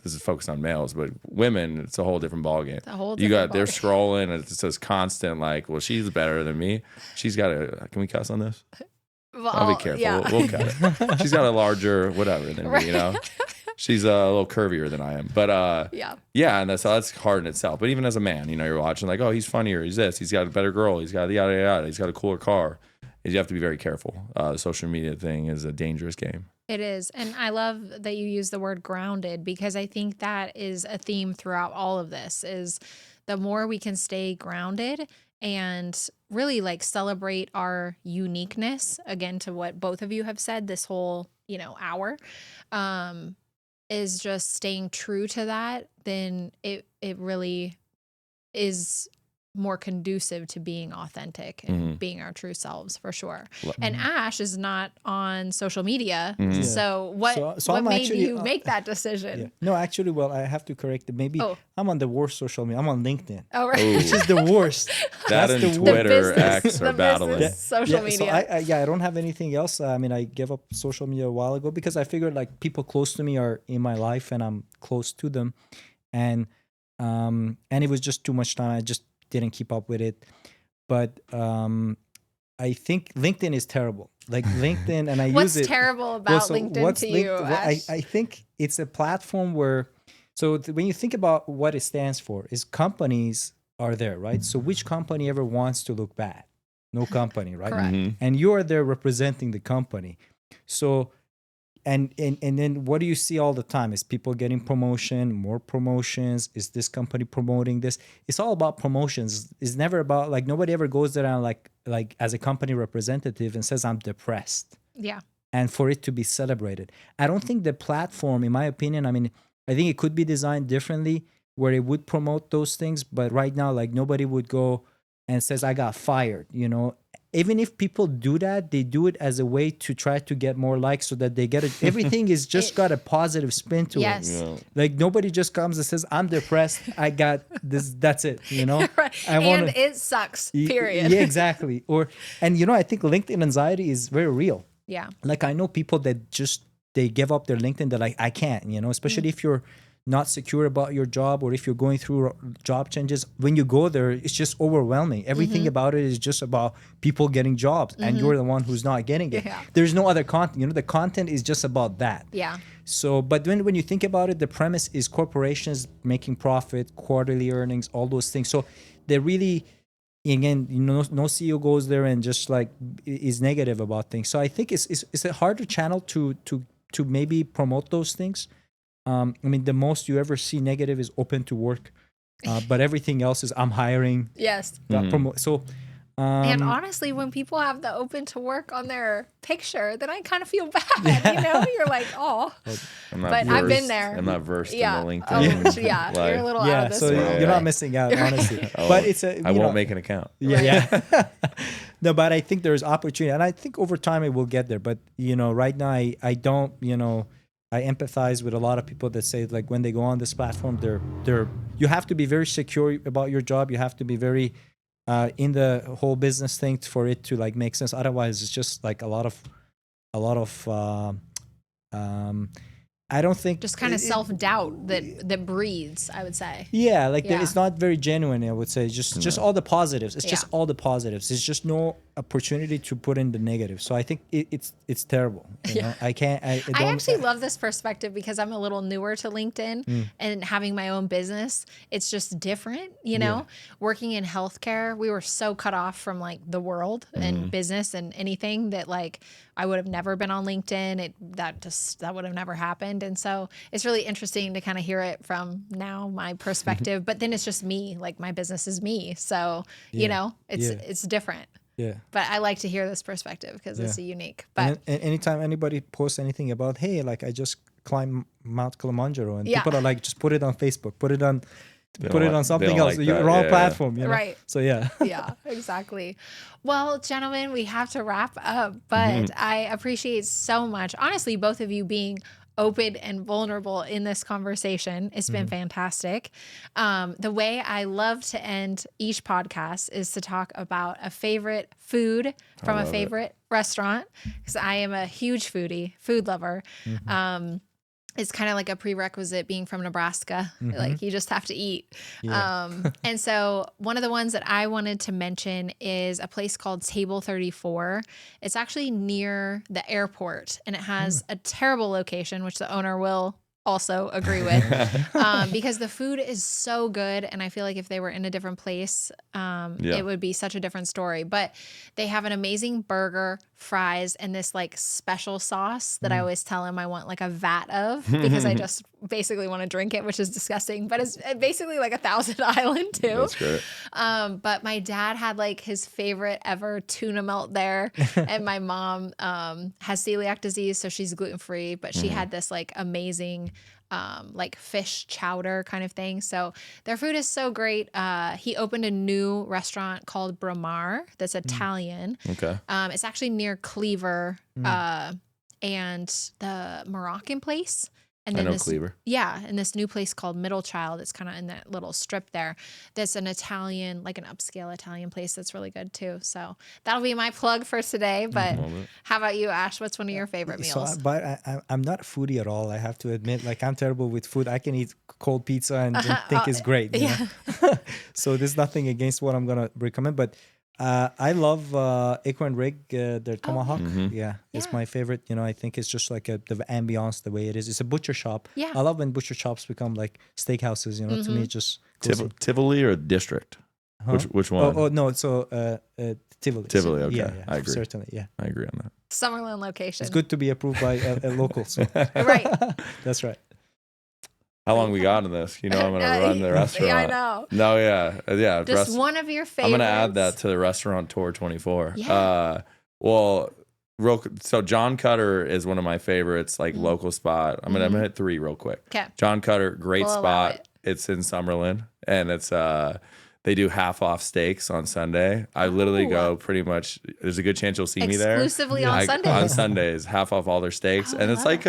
is focused on males, but women, it's a whole different ballgame. They're scrolling and it's just constant like, well, she's better than me. She's got can we cuss on this? Well, I'll be careful. yeah. We'll cut. She's got a larger whatever than me, you know. She's a little curvier than I am, but and that's hard in itself. But even as a man, you know, you're watching like, oh, he's funnier, he's this, he's got a better girl, he's got yada yada, he's got a cooler car. You have to be very careful. The social media thing is a dangerous game. It is. And I love that you use the word grounded, because I think that is a theme throughout all of this, is the more we can stay grounded and really like celebrate our uniqueness, again, to what both of you have said this whole, hour, is just staying true to that, then it really is more conducive to being authentic and being our true selves, for sure. And Ash is not on social media. So what made you make that decision? Yeah. No, actually, well, I have to correct it. Maybe I'm on the worst social media. I'm on LinkedIn. Oh, right. Which is the worst. That and Twitter, X are battling. Social media. So I don't have anything else. I mean, I gave up social media a while ago because I figured like people close to me are in my life and I'm close to them. And it was just too much time. I just didn't keep up with it. But I think LinkedIn is terrible. Like LinkedIn, and I use it. What's terrible about LinkedIn to you, Ash? I think it's a platform where, when you think about what it stands for, is companies are there, right? So which company ever wants to look bad? No company, right? Correct. And you are there representing the company. So, and then what do you see all the time? Is people getting promotion, more promotions? Is this company promoting this? It's all about promotions. It's never about, like, nobody ever goes there and like as a company representative and says, I'm depressed. Yeah. And for it to be celebrated. I don't think the platform, in my opinion, I mean, I think it could be designed differently where it would promote those things. But right now, like, nobody would go and says, I got fired, Even if people do that, they do it as a way to try to get more likes so that they get it. Everything is just got a positive spin to it. Yeah. Like nobody just comes and says, I'm depressed. I got this. That's it. Right. It sucks, period. Yeah, exactly. I think LinkedIn anxiety is very real. Yeah. Like I know people that they give up their LinkedIn. They're like, I can't, especially if you're not secure about your job or if you're going through job changes. When you go there, it's just overwhelming. Everything about it is just about people getting jobs and you're the one who's not getting it. Yeah. There's no other content. The content is just about that. Yeah. So, but when you think about it, the premise is corporations making profit, quarterly earnings, all those things. So they really, again, no CEO goes there and just like is negative about things. So I think it's a harder channel to maybe promote those things. I mean, the most you ever see negative is open to work, but everything else is I'm hiring. Yes. So, and honestly, when people have the open to work on their picture, then I kind of feel bad. You're like, oh, but I've been there. I'm not versed in the LinkedIn. You're a little out of this. So world. you're not missing out, honestly. But it's I won't make an account. Yeah. No, but I think there's opportunity, and I think over time it will get there. But right now I don't. I empathize with a lot of people that say like when they go on this platform, you have to be very secure about your job. You have to be very in the whole business thing for it to like make sense. Otherwise, it's just like a lot of I don't think just kind of self-doubt that breeds, I would say. Yeah, like it's not very genuine, I would say. Just all the positives. It's just Yeah. all the positives. It's just no opportunity to put in the negative. So I think it's terrible. You know? I can't. I don't. I actually love this perspective because I'm a little newer to LinkedIn and having my own business. It's just different, you know. Working in healthcare, we were so cut off from like the world and business and anything that like I would have never been on LinkedIn. That would have never happened. And so it's really interesting to kind of hear it from now my perspective. But then it's just me. Like my business is me. So you know, it's different. Yeah. But I like to hear this perspective because it's unique. But and anytime anybody posts anything about, hey, like I just climbed Mount Kilimanjaro, and people are like, just put it on Facebook, put it on something else. Like You're wrong platform, you know? Right. So yeah. Yeah, exactly. Well, gentlemen, we have to wrap up, but I appreciate so much, honestly, both of you being open and vulnerable in this conversation. It's been fantastic. The way I love to end each podcast is to talk about a favorite food from a favorite restaurant, because I am a huge foodie, food lover. It's kind of like a prerequisite being from Nebraska. Like you just have to eat. And so one of the ones that I wanted to mention is a place called Table 34. It's actually near the airport and it has a terrible location, which the owner will also agree with, because the food is so good. And I feel like if they were in a different place, it would be such a different story. But they have an amazing burger, fries, and this like special sauce that I always tell him I want like a vat of, because I just basically want to drink it, which is disgusting. But it's basically like a Thousand Island too. That's great. But my dad had like his favorite ever tuna melt there. And my mom has celiac disease, so she's gluten-free, but she had this like amazing like fish chowder kind of thing. So their food is so great. He opened a new restaurant called Bramar that's Italian. Okay. It's actually near Cleaver and the Moroccan place. And I then know Cleaver. Yeah, and this new place called Middle Child. It's kind of in that little strip there. That's an Italian, like an upscale Italian place that's really good too. So that'll be my plug for today. But how about you, Ash? What's one of your favorite meals? But I'm not a foodie at all. I have to admit, like I'm terrible with food. I can eat cold pizza and think it's great. You know? So there's nothing against what I'm gonna recommend, but. I love Acorn Rig, their tomahawk. It's my favorite. You know, I think it's just like the ambiance, the way it is. It's a butcher shop. Yeah. I love when butcher shops become like steakhouses. You know, to me, it just goes Tivoli or District? Huh? Which one? Oh no, so Tivoli. Tivoli. Okay, Yeah, I agree. Certainly, yeah. I agree on that. Summerlin location. It's good to be approved by a local. So. Right. That's right. How long we got in this? You know, I'm gonna run the restaurant. Yeah, I know. No, yeah. Just one of your favorites. I'm gonna add that to the restaurant tour 24. Yeah. So John Cutter is one of my favorites, like local spot. I'm gonna hit 3 real quick. Okay. John Cutter, great We'll allow spot. it. It's in Summerlin, and it's they do half off steaks on Sunday. I literally go pretty much. There's a good chance you'll see me there Exclusively on Sundays. On Sundays, half off all their steaks, and it's like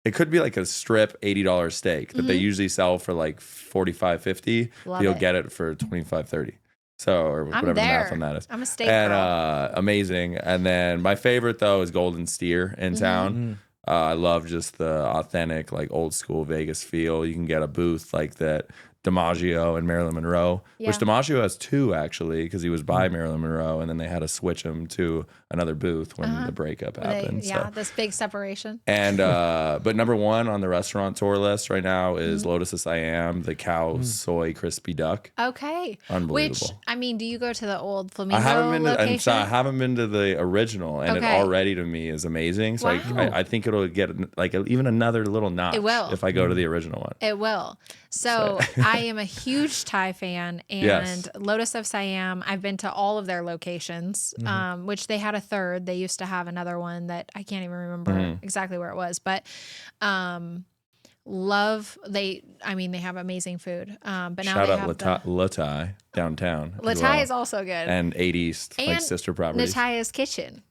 it could be like a strip $80 steak that they usually sell for like $45-$50. You'll get it for $25-$30. So, or whatever the math on that is. I'm a steak and girl. Amazing. And then my favorite though is Golden Steer in town. I love just the authentic, like old school Vegas feel. You can get a booth like that. DiMaggio and Marilyn Monroe, which DiMaggio has 2 actually, because he was by Marilyn Monroe, and then they had to switch him to another booth when the breakup happened. This big separation. And but number 1 on the restaurant tour list right now is Lotus of Siam, the cow soy crispy duck. Okay, Unbelievable. Which I mean, do you go to the old Flamingo I haven't been to the original, and it already to me is amazing. So I think it'll get like even another little notch. It will if I go to the original one. It will. So I am a huge Thai fan, and Lotus of Siam, I've been to all of their locations, which they had a third. They used to have another one that I can't even remember exactly where it was, but they have amazing food. But now shout they out have La Thai downtown. La Thai is also good. And 8 East, like sister properties. Nataya's Kitchen.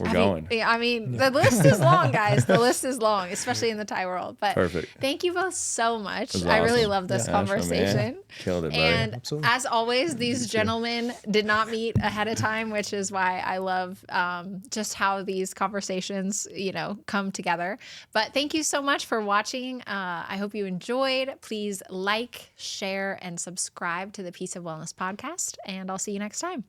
we're going. I mean, the list is long, guys. The list is long, especially in the Thai world. But Perfect. thank you both so much. was I really awesome. love this Yeah, conversation. Killed it, buddy. And Absolutely. as always, these You too. gentlemen did not meet ahead of time, which is why I love just how these conversations, come together. But thank you so much for watching. I hope you enjoyed. Please like, share, and subscribe to the Peace of Wellness podcast. And I'll see you next time.